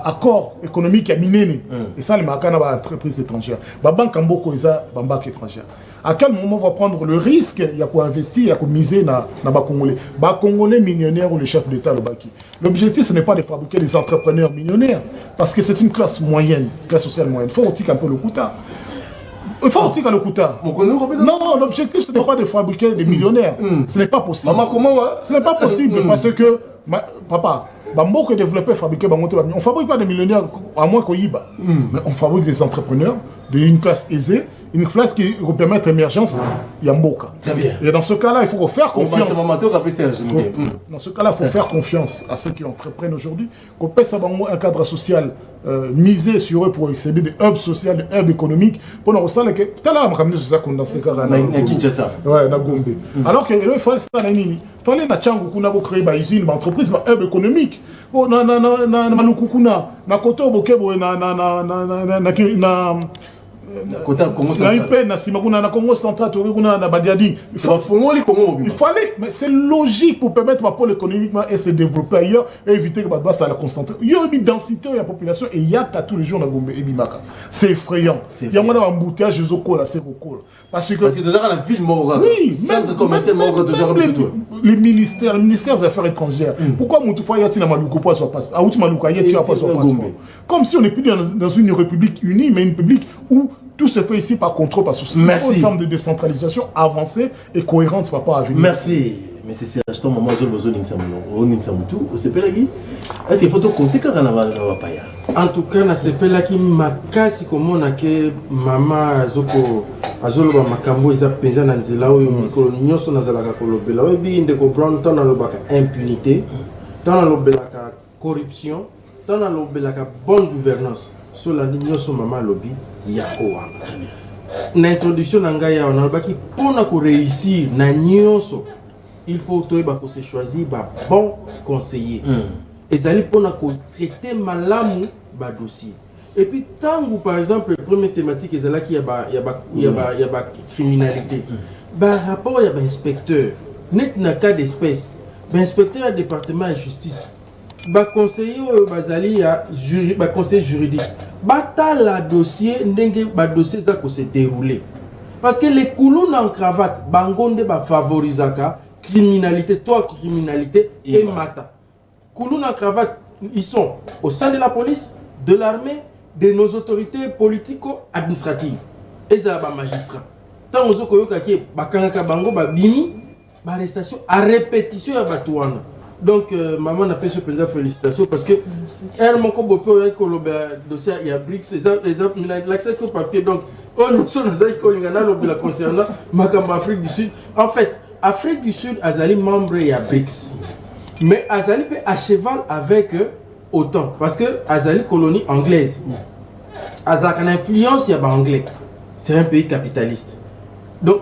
accord économique est miné et ça les marquants ba entreprise étrangère. Ba banque en beaucoup ça banque étrangère. À quel moment on va prendre le risque il y a quoi investir, il y a quoi miser na ba Congolais. Ba Congolais millionnaires ou le chef d'État le baki. L'objectif ce n'est pas de fabriquer des entrepreneurs millionnaires parce que c'est une classe moyenne, classe sociale moyenne. Il faut aussi un peu le coûta. Il faut aussi le coûta. Non, l'objectif ce n'est pas de fabriquer des millionnaires. Ce n'est pas possible. Maman, comment ce n'est pas possible parce que papa, Bambo développer fabriquer on fabrique pas des millionnaires à moins qu'on y bat. Mais on fabrique des entrepreneurs d'une classe aisée, une classe qui permet l'émergence Yamboka. Très bien. Et dans ce cas-là, il faut faire confiance. Dans ce cas-là, il faut faire confiance à ceux qui entreprennent aujourd'hui, qu'on paie un cadre social misé sur eux pour essayer des hubs sociaux, des hubs économiques. Pour nous ressentir que tout à l'heure, on a ça dans ce cas-là. Ouais, na Gombe. Alors qu'il fallait ça, il fallait na Tchango kuna créer une usine, une entreprise, un hub économique. Na Malukukuna, na Koto Bokebo, na Congo central, il fallait, mais c'est logique pour permettre à Pôle économiquement et se développer ailleurs et éviter que ça la concentrer. Il y a une densité de la population et il y a tous les jours dans Gombe et Bimaka. C'est effrayant. Il y a un embouteillage de Zokola, c'est Zokola. Parce que dans la ville, oui, les ministères des Affaires étrangères. Pourquoi Moutoufa Yati n'a Malouko pas son passeport? Aouti Malouka Yati n'a pas son passeport. Comme si on n'est plus dans une république unie, mais une république où tout se fait ici par contrôle, parce que c'est une forme de décentralisation avancée et cohérente par rapport à venir. Merci. Mais c'est achetant maman Zol Bozo Ningsamutu. C'est pas là qui est-ce qu'il faut te compter quand on va paya? En tout cas, na sepela ki makasi komona ke mama Zoko azolo ba makambo eza penza na nzela oyo mikolo nyonso nazalaka kolobela oyebi ndeko Brown tant nalobaka impunité, tant nalobelaka corruption, tant nalobelaka bonne gouvernance. Sur la ligne sur maman lobby yakowana. L'introduction n'angaya on a baki pour na réussir na nyonso il faut se choisir ba bon conseiller. Et ça pour na traiter malamu ba dossier. Et puis tangu par exemple première thématique est là qui y a criminalité. Ba rapport y a ba inspecteur net na cas d'espèce. Ba inspecteur à département de justice. Ba conseiller bazali ya jury ba conseiller juridique. Bata la dossier ndenge ba dossier ça ko se dérouler parce que les coulons en cravate bangonde ba favorisaka criminalité et mata coulons en cravate ils sont au sein de la police, de l'armée, de nos autorités politico-administratives et ça ba magistrat tant ozo koyoka ki bakanga bango ba bimi ba arrestation à répétition ya batouana. Donc, maman n'a pas ce président félicitations parce que elle m'a dit que le dossier il y a BRICS, l'accès au papier. Donc, nous sommes la concernant Afrique du Sud. En fait, Afrique du Sud, Azali membre il y a BRICS. Mais Azali peut à cheval avec autant parce que Azali colonie anglaise. Azali a une influence il y a anglais. C'est un pays capitaliste. Donc,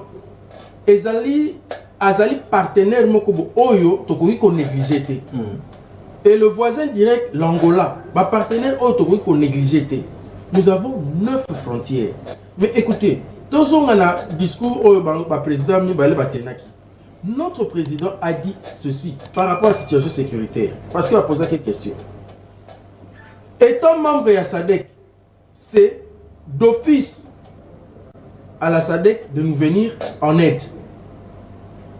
Azali partenaire mokobo oyo tokoki ko négliger té. Et le voisin direct l'Angola, ba partenaire oyo tokoki ko négliger té. Nous avons 9 frontières. Mais écoutez, dans on a discours oyo ba président Mibale Batenaki. Notre président a dit ceci par rapport à la situation sécuritaire parce qu'il a posé quelques questions. Étant membre de la SADC, c'est d'office à la SADC de nous venir en aide.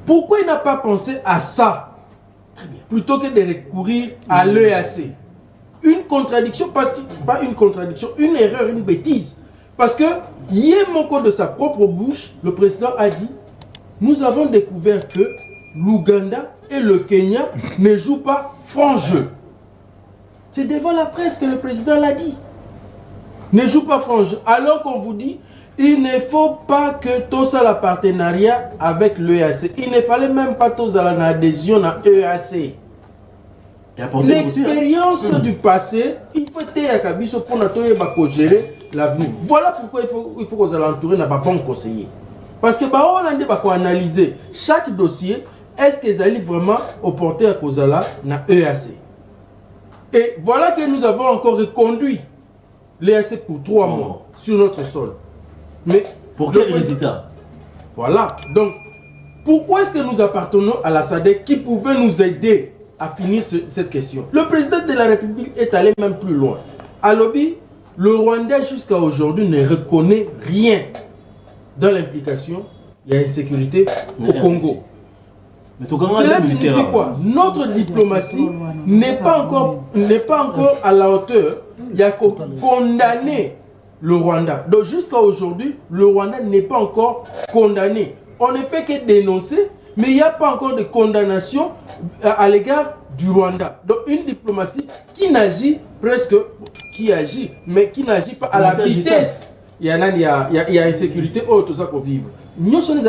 Pourquoi il n'a pas pensé à ça plutôt que de recourir à l'EAC? Une contradiction, pas une contradiction, une erreur, une bêtise. Parce que, hier, de sa propre bouche, le président a dit nous avons découvert que l'Ouganda et le Kenya ne jouent pas franc jeu. C'est devant la presse que le président l'a dit. ne joue pas franc jeu. Alors qu'on vous dit, il ne faut pas que tout ça le partenariat avec l'EAC. Il ne fallait même pas tout ça l'adhésion à l'EAC. L'expérience du passé, il faut être pour gérer l'avenir. Voilà pourquoi il faut qu'on s'entoure d'un bon conseiller. Parce que on a analyser chaque dossier, est-ce qu'ils allaient vraiment au porteur à Kozala dans l'EAC. Et voilà que nous avons encore reconduit l'EAC pour 3 mois sur notre sol. Mais pour quel résultat? Voilà. Donc, pourquoi est-ce que nous appartenons à la SADC qui pouvait nous aider à finir cette question? Le président de la République est allé même plus loin. À Lobby, le Rwanda jusqu'à aujourd'hui ne reconnaît rien dans l'implication. Il y a une sécurité au Congo. Mais cela signifie quoi? Notre diplomatie n'est pas encore à la hauteur. Il y a condamné le Rwanda. Donc jusqu'à aujourd'hui, le Rwanda n'est pas encore condamné. On ne fait que dénoncer, mais il n'y a pas encore de condamnation à l'égard du Rwanda. Donc une diplomatie qui n'agit presque, mais qui n'agit pas à la vitesse. Il y a insécurité, tout ça qu'on vive. Nous sommes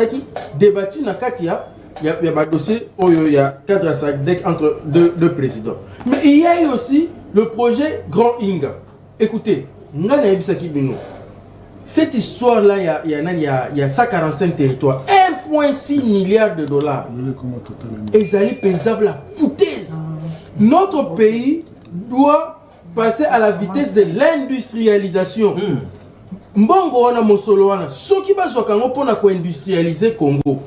débattus dans Katia. Il y a un dossier où il y a 4 à 5 decks entre deux présidents. Mais il y a eu aussi le projet Grand Inga. Écoutez, cette histoire-là, il y a 145 territoires, 1,6 milliard de dollars. Et ça a la foutaise. Notre pays doit passer à la vitesse de l'industrialisation. Mbongo wana mosolo wana, soki bazwa kango pona ko industrialiser Congo.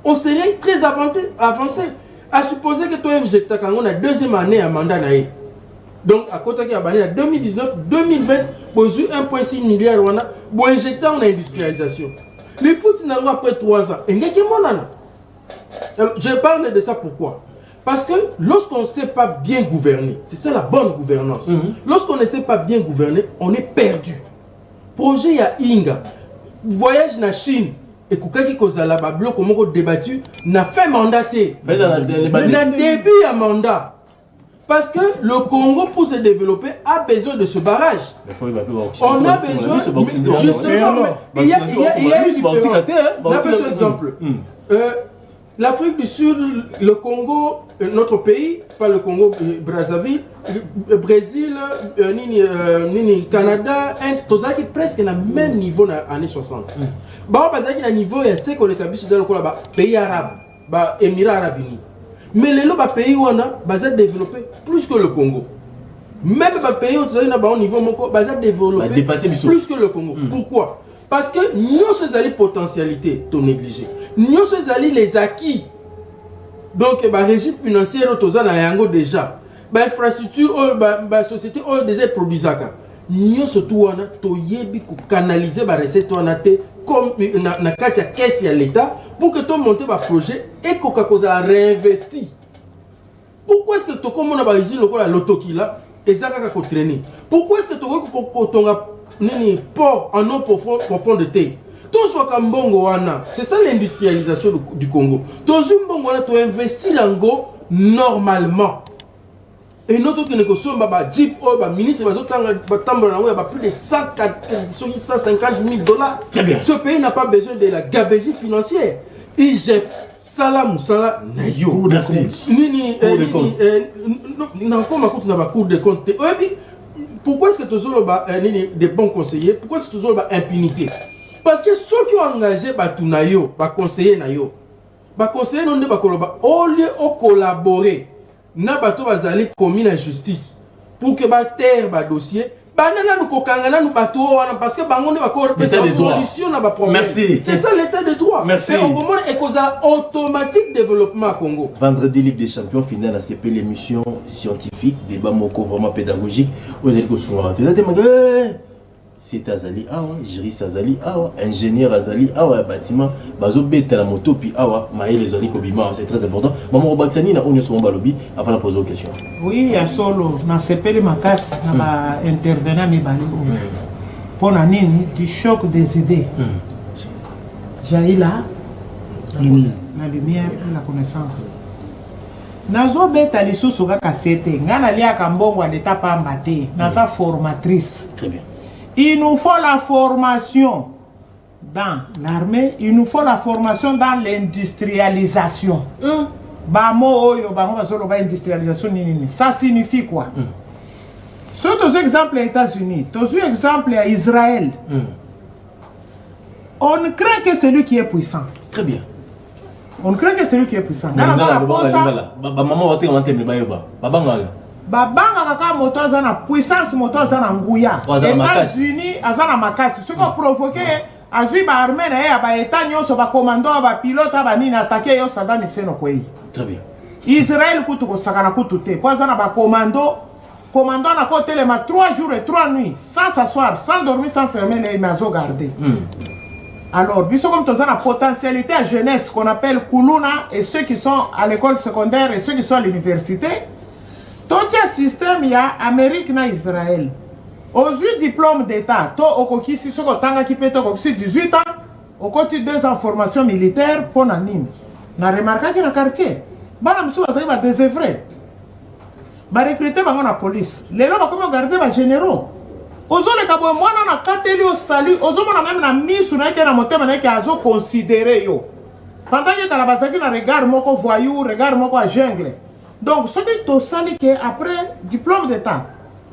On serait très avancé. À supposer que toi injecta kango na deuxième année à mandat nae. Donc à côté qui a banni en 2019, 2020, pour 1,6 milliard wana, pour injecter en industrialisation. Les foot n'a après 3 ans. Je parle de ça pourquoi? Parce que lorsqu'on ne sait pas bien gouverner, c'est ça la bonne gouvernance. Lorsqu'on ne sait pas bien gouverner, on est perdu. Projet ya Inga, voyage na Chine, et Koukaki Kozala, Bablo, comme on a débattu, n'a fait mandater. N'a début à mandat. Parce que le Congo, pour se développer, a besoin de ce barrage. On a besoin, justement, il y a une différence. On a fait cet exemple. L'Afrique du Sud, le Congo, notre pays, pas le Congo, Brazzaville, Brésil, Canada, Inde, tout ça qui est presque à même niveau dans les années 60. Bah, parce qu'il y a un niveau, il y a ce qu'on établit sur le pays arabe, Émirats arabes unis. Mais les pays où on a développé plus que le Congo. Même les pays où on a un niveau développé plus que le Congo. Pourquoi? Parce que nous sommes les potentialités to négliger. Nous sommes les acquis. Donc le régime financier déjà. L'infrastructure, la société déjà produit ça. Nous surtout canaliser les recettes comme na kati ya caisse ya l'État pour que tu montes un projet et que tu réinvesti. Pourquoi est-ce que tu comme on a ba usine lokola lotokila et ça ka ko traîner? Pourquoi est-ce que tu port en eau profondité? Tout soit comme bongo wana, c'est ça l'industrialisation du Congo. Tout bongo wana tu investis l'ango normalement. Et notre qui ne consomme pas Jeep ou ministre plus de 150 000 dollars. Ce pays n'a pas besoin de la gabegie financière. Il jette salam sala nayo. Merci. Cour de compte. Pourquoi est-ce que tu as des bons conseillers? Pourquoi est-ce que tu as impunité? Parce que ceux qui ont engagé Batunayo, conseiller Nayo, conseiller non au lieu de collaborer, na bato bazali commis la justice pour que ba terre ba dossier banana nous kokangana nous bato parce que bango ne ba ko solution na ba problème. Merci. C'est ça l'état de droit. Merci. Et on commence et cause automatique développement au Congo. Vendredi Ligue des Champions finale à CP l'émission scientifique débat moko vraiment pédagogique aux écoles souvent. C'est Azali Awa, Jiris Azali Awa, ingénieur Azali Awa, bâtiment, bazo bête la moto, puis Awa, Maël les Zoli Kobima, c'est très important. Maman Robatsani, na onyo somo balobi, avant de poser aux questions. Oui, il y a solo, na sepeli makas, na intervenant mi bali. Pour la nini, du choc des idées. J'ai là, la lumière et la connaissance. Nazo bête les sous-soga cassette, ngana lia kambongo à l'état pas embatté, na sa formatrice. Très bien. Il nous faut la formation dans l'armée, il nous faut la formation dans l'industrialisation. Ça signifie quoi? Sur tous les exemples aux États-Unis, tous les exemples à Israël, on ne craint que celui qui est puissant. Très bien. On ne craint que celui qui est puissant. Babanga kaka moto azana puissance moto azana nguya. États-Unis azana makasi. Ce qu'on provoqué azui ba armée na ya ba état nyonso ba commando ba pilote ba nini attaquer yo Saddam Hussein kwei. Très bien. Israël kutu ko sakana kutu te. Po azana ba commando na côté les 3 jours et 3 nuits sans s'asseoir, sans dormir, sans fermer les maisons gardées. Alors, puisque comme tu as la potentialité à jeunesse qu'on appelle Koulouna et ceux qui sont à l'école secondaire et ceux qui sont à l'université, tout ce système, il y a Amérique et Israël. Aux 8 diplômes d'État, tu as 18 ans, au côté 2 ans de formation militaire pour Nanim. On a remarqué que dans le quartier, il y a des œuvres. Il y a recruté la police. Les gens ont gardé les généraux. Ozo le kabo mwana na kateli au salut, ozo mwana même na misu na ke na motema na ke azo considérer yo. Pendant que la basaki na regard moko voyou, regard moko à jungle. Donc ce qui to sali que après diplôme d'état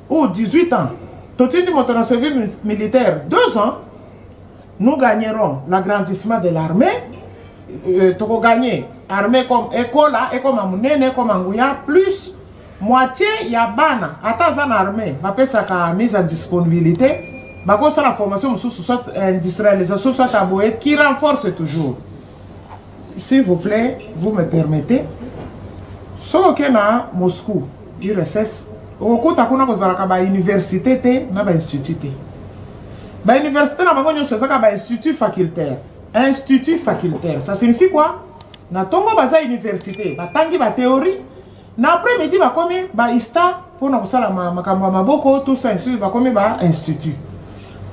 ou 18 ans, to tindi monter dans service militaire 2 ans, nous gagnerons l'agrandissement de l'armée. Toko gagner armée comme école, comme amunene, comme anguya plus moitié ya bana atazan armée bapé sa mise en disponibilité bako sa la formation soit industrialisation soit aboye qui renforce toujours. S'il vous plaît, vous me permettez, so que na Moscou URSS okuta kuna kozalaka ba université te na ba institut te ba université na bango nyonso ezaka ba institut facultaire. Ça signifie quoi? Na tongo baza université batangi ba théorie. Na après-midi, ba komi ba ista pour na kusala makambo maboko tout ça ainsi ba komi ba institut.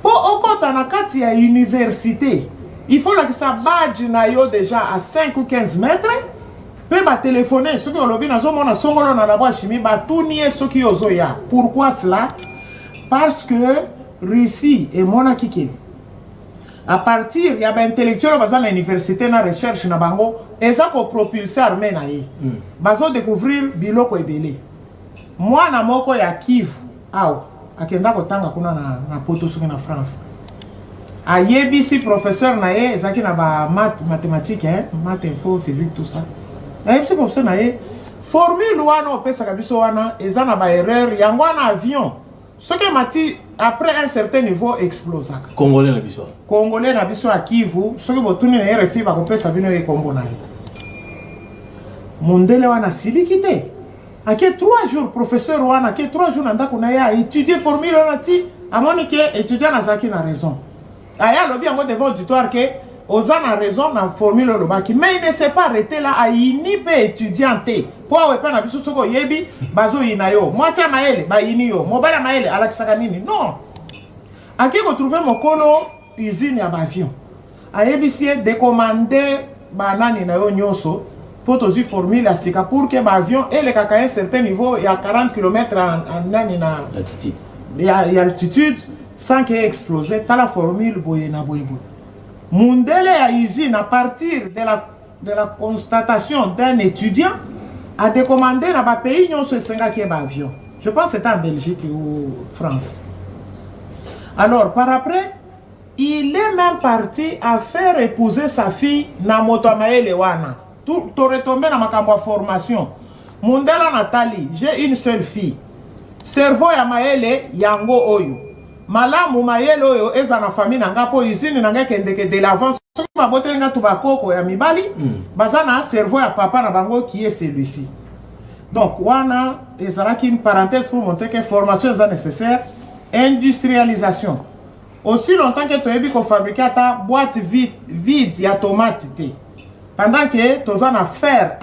Pour okota na kati ya université, il faut que ça badge na yo déjà à 5 ou 15 mètres. Pe ba téléphoner ceux qui ont lobby na zo mona songolo na labo chimie ba tout nier ceux qui ozo ya. Pourquoi cela? Parce que Russie et Monakike à partir, il y a des intellectuels qui sont à l'université, dans la recherche, na bango, et ça pour propulser l'armée. Ils vont découvrir Biloko et Belé. Moi, na moko ya Kivu, akenda kotanga kuna na poto suki na France. A yebisi professeur na ye, ezaki na ba mathématiques, maths, info, physique, tout ça. A yebisi professeur na ye, formule wana opesa kabiso wana, eza na ba erreur, yango na avion. Ce qui m'a après un certain niveau explose. Congolais na biso. Congolais na biso à Kivu, ce qui botuni na RFI ba kopesa bino e kombo na ye. Mondele wana silikite. Ake 3 jours professeur wana, ake 3 jours nanda kuna ya étudier formule wana ti amoni ke étudiant na zaki na raison. Aya lobi yango devant auditoire ke oza na raison na formule lo baki, mais il ne s'est pas arrêté là à ini pe étudianté. Pour wepa na biso soko yebi bazo inayo. Moi c'est maele ba ini yo. Mobala maele alakisaka nini? Non. Ake ko trouver mokolo usine ya avion. Ayebisie décommander banani na yo nyonso pour tozi formule à sika pour que l'avion ait le caca un certain niveau, il y a 40 km en altitude. Il y a altitude sans qu'il ait explosé. Tu as la formule boye na boye boye. Mundele a usine à partir de la constatation d'un étudiant a décommandé dans le pays non ce avion. Je pense que c'était en Belgique ou France. Alors par après, il est même parti à faire épouser sa fille na motomaele wana. Tout retombé dans ma formation. Mundela Nathalie, j'ai une seule fille. Cerveau ya maele yango oyo. Malamu maele oyo eza na famille nanga po usine nanga kendeke de l'avance. Soki ba bote nga tubakoko ya mibali, bazana cerveau ya papa na bango qui est celui-ci. Donc wana ezalaki une parenthèse pour montrer que formation est nécessaire. Industrialisation. Aussi longtemps que tu as vu qu'on fabriquait ta boîte vide ya tomate te. Pendant que tu as fer,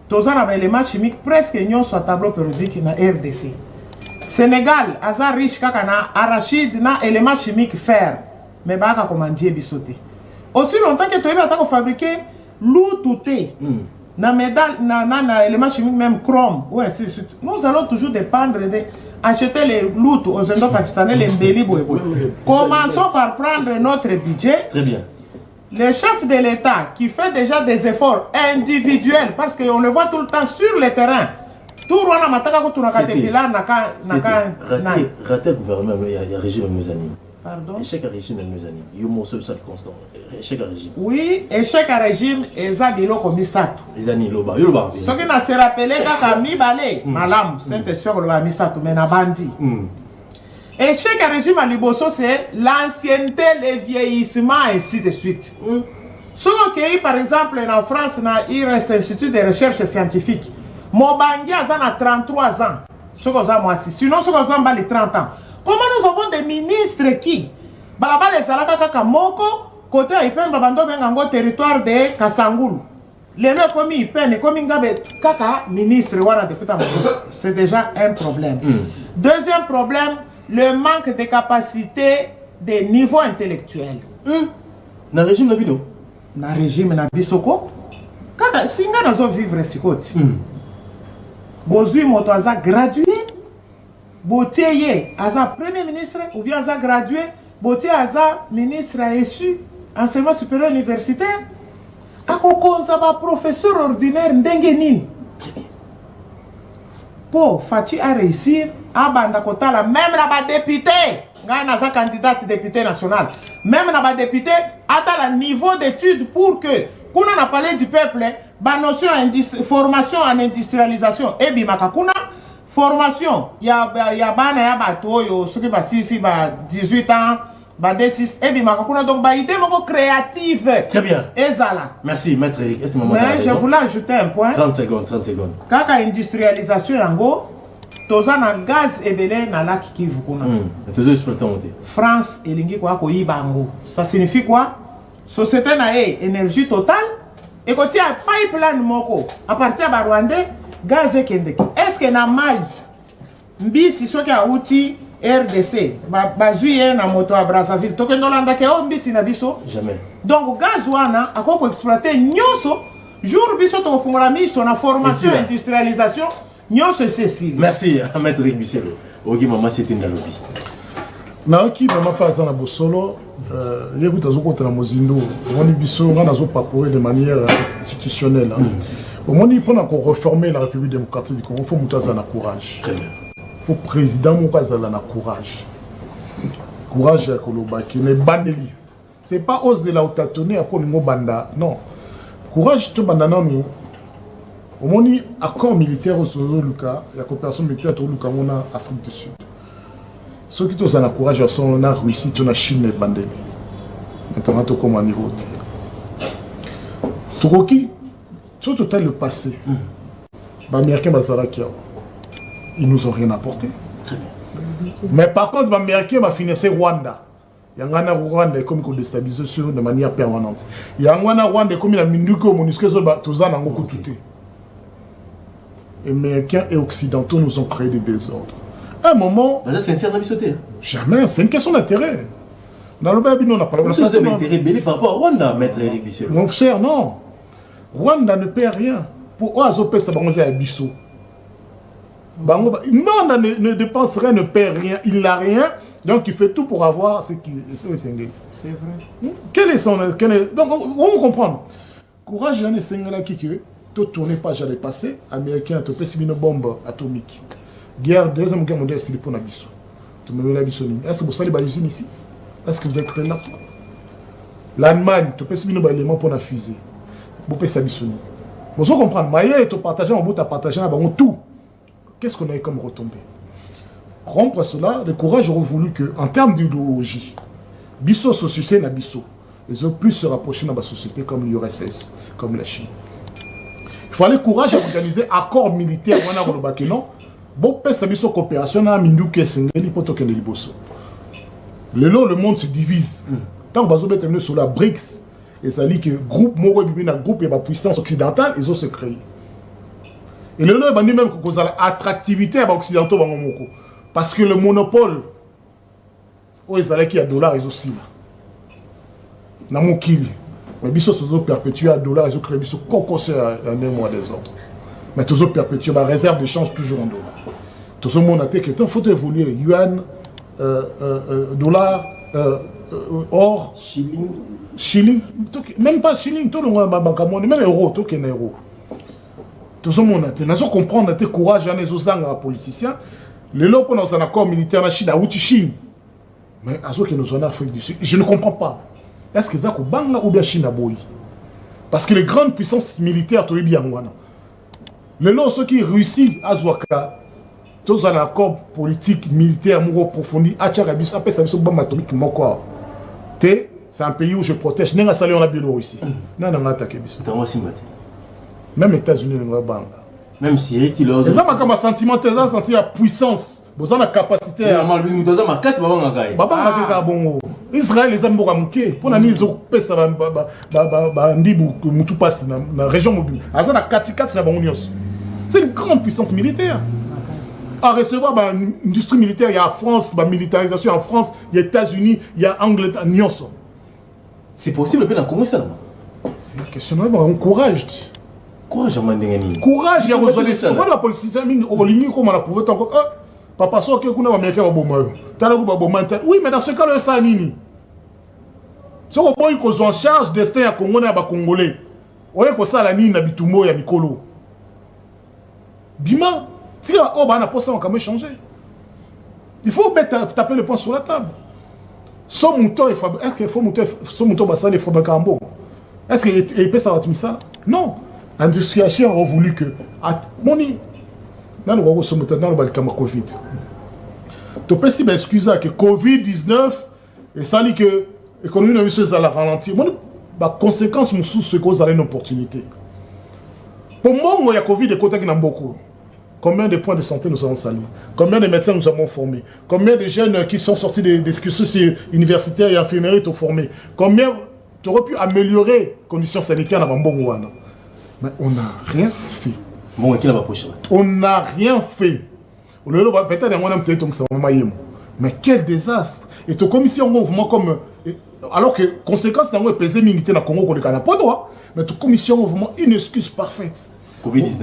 tu as un élément chimique presque non sur tableau périodique na RDC. Sénégal, a riche kaka na arachide na élément chimique fer, mais baka commander bisoté. Aussi longtemps que tu as fabriqué l'outouté, na médaille na élément chimique même chrome, ouais, nous allons toujours dépendre de acheter les loot aux Indo-Pakistanais, les mbeli. Commençons par prendre notre budget. Très bien. Le chef de l'État qui fait déjà des efforts individuels, parce qu'on le voit tout le temps sur le terrain. Tout le monde raté gouvernement, il y a régime nous anime. Pardon? Échec à régime nous anime. Il y a mon seul constant. Échec à régime. Oui, échec à régime, ezabilo komisatu. Les années, loba, yoba. Ce qui n'a se rappelé kaka mibale, malam, Saint-Esprit le misatu, mais na bandi. Échec à régime à Liboso, c'est l'ancienneté, le vieillissement, ainsi de suite. Ce qui par exemple, en France, il reste institut de recherche scientifique. Mobangi a 33 ans. Ce que moi sinon, ce que a les 30 ans. Comment nous avons des ministres qui, balaba les alaka kaka moko, côté Ipen babando bengango territoire de Kasangulu. Les mecs comme Ipen, comme Ngabe kaka ministre wana depuis ta. C'est déjà un problème. Deuxième problème, le manque de capacité de niveau intellectuel. Na régime Nabido. Na régime Nabisoko. Kaka singa nazo vivre sikoti. Bozui moto aza gradué. Botier aza premier ministre ou bien aza gradué. Botier aza ministre issu enseignement supérieur universitaire. Akokonza ba professeur ordinaire ndengenin. Po Fachi a réussir à banda kotala même na ba député. Ngana za candidate député national. Même na ba député à la niveau d'études pour que kuna na parlé du peuple ba notion formation en industrialisation et bimakakuna formation ya bana ya bato yo soki ba 6 ba 18 ans ba 6 et bimakakuna donc ba idée moko créative. Très bien. Ezala. Merci maître Eric. Mais je voulais ajouter un point. 30 secondes. Kaka industrialisation yango toza na gaz ebele na lac Kivu kuna. Toujours exploitant. France elingi kwa ko yibango. Ça signifie quoi? Société na énergie totale et quand il y a pipeline moko à partir de Rwandais gaz ekendeki. Est-ce que na mai mbisi soki a outil RDC bazuye na moto à Brazzaville tokendo landa ke o mbisi na biso jamais. Donc gaz wana akoko exploiter nyoso jour biso to fungola miso na formation industrialisation nyoso ceci. Merci à maître Eric Bisselo. Ogi mama c'était ndalobi. Naoki mama pas na bosolo yekuta zokota na mozindo on biso ngana zo parcourir de manière institutionnelle. On dit pendant qu'on reformer la République démocratique du Congo, il faut monter na courage. Il faut président Moukazala na courage. Courage à Koloba qui n'est banalise. C'est pas oser la tâtonner après le mot banda. Non. Courage tout banda non. On dit accord militaire au Sozo Luka, la coopération militaire au Luka mona Afrique du Sud. Ceux qui ont courage à son a Russie, tu na Chine et bandeli. Maintenant tu comme un niveau. Turoki sur total le passé. Les Américains, ils nous ont rien apporté. Mais par contre, les Américains ont financé Rwanda. Il y a un Rwanda comme qu'on déstabilise de manière permanente. Il y a un Rwanda comme il a mis du coup, mon usque, tous en ont coûté. Les Américains et Occidentaux nous ont créé des désordres. À un moment. C'est sincère, on a sauté. Jamais, c'est une question d'intérêt. Dans le Baby, on n'a pas. Vous avez intérêt belé par rapport à Rwanda, maître Eric Bisselo. Mon cher, non. Rwanda ne perd rien. Pour Oazopé, ça va à Bissau. Non, ne dépense rien, ne perd rien. Il n'a rien. Donc il fait tout pour avoir ce qui est. C'est vrai. Quel est son. Donc on va comprendre. Courage, j'en ai Sengala qui que. Tout tourner pas, j'allais passer. Américain, tu peux une bombe atomique. Guerre, deuxième guerre mondiale, c'est pour Nabiso. Tu me mets la Bissonine. Est-ce que vous savez les usines ici? Est-ce que vous êtes prêts là? L'Allemagne, tu peux une élément pour la fusée. Vous pouvez s'abissonner. Vous comprenez, Maïa est au partage, on bout à partager, on tout. Qu'est-ce qu'on a comme retombé? Rompre cela, le courage aurait voulu que, en termes d'idéologie, Bisso société na Bisso, ils ont pu se rapprocher dans la société comme l'URSS, comme la Chine. Il fallait courage à organiser accord militaire, on a le baquelon. Bon, ça Bisso coopération, on a Minduke Sengeli, Potoke de Liboso. Le monde se divise. Tant que vous êtes sur la BRICS, et ça dit que groupe Moro et groupe et la puissance occidentale, ils ont se créé. Et le lot est même que vous avez l'attractivité à l'occidentaux. Parce que le monopole, où ils allaient qu'il y a $, ils aussi là. Dans mon kill. Mais ils ont perpétué à $, ils ont créé un mois des autres. Mais ils ont perpétué, la réserve d'échange toujours en $. Tout ce monde a été qu'il faut évoluer. Yuan, dollar, or, shilling, même pas shilling, tout le monde a banque même euro, tout qui est euro. Tout ce monde a été. Nous comprendre que courage à nos politiciens. Les lots pour un accord militaire en Chine, à Chine. Mais à ceux qui nous ont en Afrique du Sud, je ne comprends pas. Est-ce que ça ou bien Chine à Boyi? Parce que les grandes puissances militaires, tu es bien. Les lots, ceux qui réussissent à Zouaka, tous un accord politique, militaire, approfondi, à Tcharabi, après ça, c'est un bombe atomique, c'est un pays où je protège. N'est-ce pas ça, on a Biélorussie. Non, non, attaqué. Même les États-Unis, ne vont pas. Même si il a un sentiment, tu as senti la puissance, vous avez la capacité à. Israël, les hommes vont pour la mise au pays, ça va la région mobile. C'est une grande puissance militaire. À recevoir une industrie militaire, il y a la France, la militarisation en France, il y a les États-Unis, il y a l'Angleterre, c'est possible, mais comment ça? C'est une question de courage. Courage, courage, il y a résolution. Pourquoi la police a mis au ligne comme on a prouvé encore? Papa, ça, que vous avez américain au bon moment. Oui, mais dans ce cas-là, ça nini. Si on voit qu'ils sont en charge des destin à Congolais, à Congolais. On voit que ça, la nini, Nabitumbo et Mikolo. Bima, si on a pas ça, on va changer. Il faut taper le point sur la table. Son mouton, est-ce qu'il faut monter son mouton basal et fabriquer un bon? Est-ce qu'il peut savoir tout ça? Non. L'industrialisation a voulu que. Moni, dans le Covid. Tu peux s'excuser que Covid-19, et ça dit que l'économie n'a pas ralenti. La conséquence, c'est que vous avez une opportunité. Pour moi, il y a Covid et côté qui n'a beaucoup. Combien de points de santé nous avons salis? Combien de médecins nous avons formés? Combien de jeunes qui sont sortis des cursus universitaires et infirmiers sont formés? Combien tu aurais pu améliorer les conditions sanitaires dans Mbongouana? Mais on n'a rien fait. On n'a rien fait. Mais quel désastre! Et ta commission mouvement comme. Alors que conséquence d'un pesé militaire dans le Congo, on n'a pas droit. Mais ta commission mouvement, une excuse parfaite. Covid-19.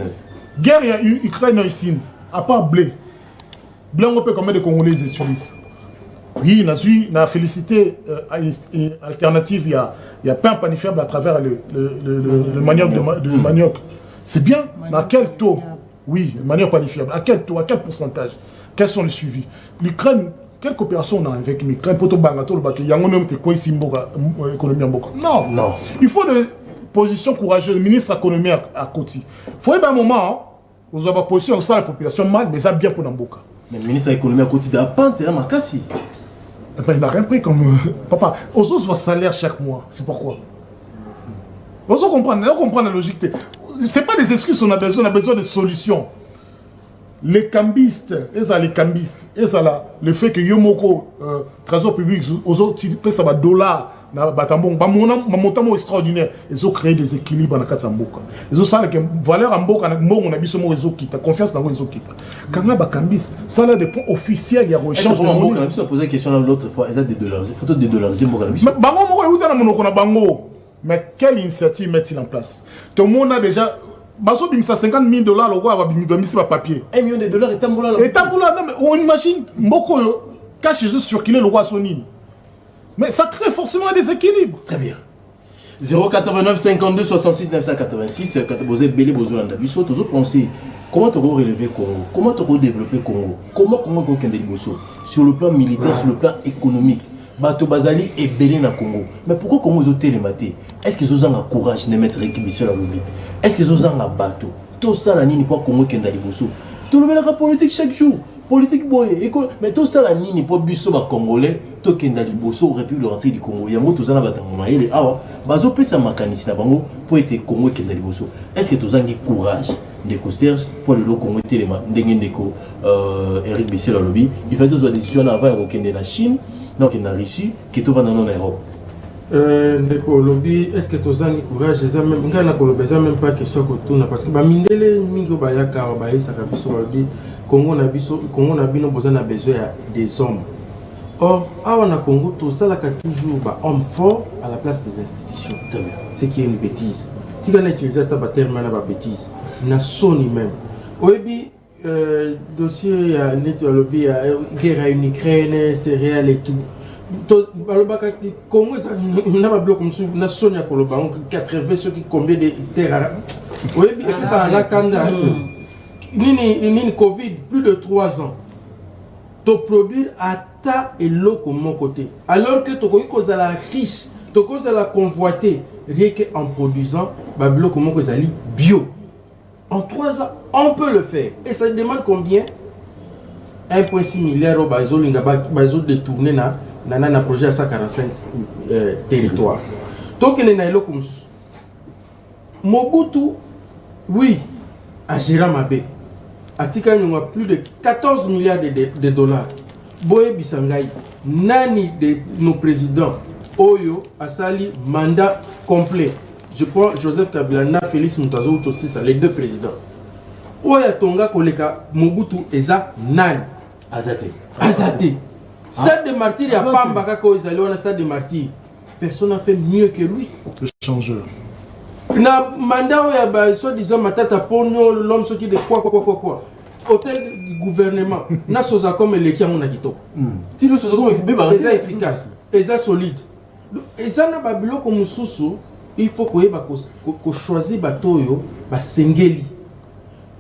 Guerre, il y a eu Ukraine ici. À part blé. Blé, on peut combien de Congolais utilisent? Oui, on a félicité alternative, il y a pain panifiable à travers le manioc de manioc. C'est bien, mais à quel taux? Oui, le manioc panifiable. À quel taux? À quel pourcentage? Quels sont les suivis? L'Ukraine, quelle coopération on a avec l'Ukraine pour tout bangato, il y a un homme qui est ici, économie en Boka. Non, non. Il faut des positions courageuses. Le ministre de l'économie à côté. Il faut un moment, vous avez une position, ça la population mal, mais ça bien pour Namboka. Mais le ministre de l'économie à côté de la pente, il il n'a rien pris comme. Papa, on a votre salaire chaque mois. C'est pourquoi. On comprend la logique. Ce n'est pas des excuses, on a besoin de solutions. Les cambistes, le fait que Yomoko, Trésor public, aux autres, ça va dollars, un montant extraordinaire, ils ont créé des équilibres dans la Katsamboka. Ils ont ça, valeur en boka, on a vu ce mot réseau qui confiance dans le réseau qui quand on a cambiste, ça là des points officiels, il y a un échange de monnaie. On a posé la question l'autre fois, ils ont des dollars, des photos de dollars. Mais quelle initiative met-il en place? Tout le monde a déjà. Baso bimisa 50 000 $, le roi va bimisa papier. 1 million de dollars est tamboula. Et tamboula, non mais on imagine, beaucoup cache juste circuler le roi Sonine. Mais ça crée forcément un déséquilibre. Très bien. 089 52 66 986, quand vous avez belé besoin d'habitude, vous pensez comment tu vas relever Congo, comment tu vas développer Congo, comment Congo va gagner sur le plan militaire, sur le plan économique. Bato Bazali est belé na Congo. Mais pourquoi Congo ont télématé? Est-ce qu'ils ont un courage de mettre l'équipe à l'objet? Est-ce qu'ils ont un bateau? Tout ça, la nini pour Congo qui est dans les boussos. Tout le monde politique chaque jour. Politique boy, mais tout ça, la nini pour Bisso Congolais, tout qui est dans les boussos, République rentrer du Congo. Il y a tout ça, il y a Bazo Pesa Makanisi na Bango pour être Congo qui est dans les boussos. Est-ce que tu as un courage de Serge pour le Congo téléma? Ndeko Eric Bissel à lobby. Il fait deux décisions avant de la Chine. Donc il a réussi qui tout va dans l'Europe. Ndeko lobby, est-ce que tu as un courage? Je ne même pas que ce soit parce que Mindele Mingo Bayaka Baïsa Kabiso dit Congo n'a besoin des hommes. Or, à Congo, tout ça là toujours homme fort à la place des institutions. Ce qui est une bêtise. Si on a utilisé ta terme, bêtise. Na soni même. Oebi dossier ya neti balobi ya guerre en Ukraine, céréales et tout. Balobaka Congo ça na ba bloc musu na sonia koloba 80 ceux qui combien de terres. Oui, bien ça la kanda. Nini Covid plus de 3 ans. To produire à ta et l'eau comme mon côté. Alors que tu cause la riche, tu cause la convoiter rien qu'en produisant ba bloc comme mon bio. En 3 ans, on peut le faire. Et ça demande combien? 1,6 milliard au bazo détourné na projet à 145 territoires. Donc il est comme Mobutu, oui, à Giramabé. Atika nous a plus de 14 milliards de dollars. Boye Bisangai, nani de nos présidents, Oyo, Asali, mandat complet. Je prends Joseph Kabila, Félix Moutazo, aussi ça, les 2 présidents. Oya Tonga Koleka, Mobutu, Eza, Nani. Azate. Stade de martyrs, il n'y a pas Mbakako, ils allaient au stade de martyrs. Personne n'a fait mieux que lui. Le changeur. Na mandat, il y a soi-disant Matata Pogno, l'homme qui de quoi. Hôtel du gouvernement, na soza comme les qui ont quitté. Si le soza comme est efficace, est solide. Et ça na babilo comme sousou, il faut qu'on choisisse batoyo, ba sengeli.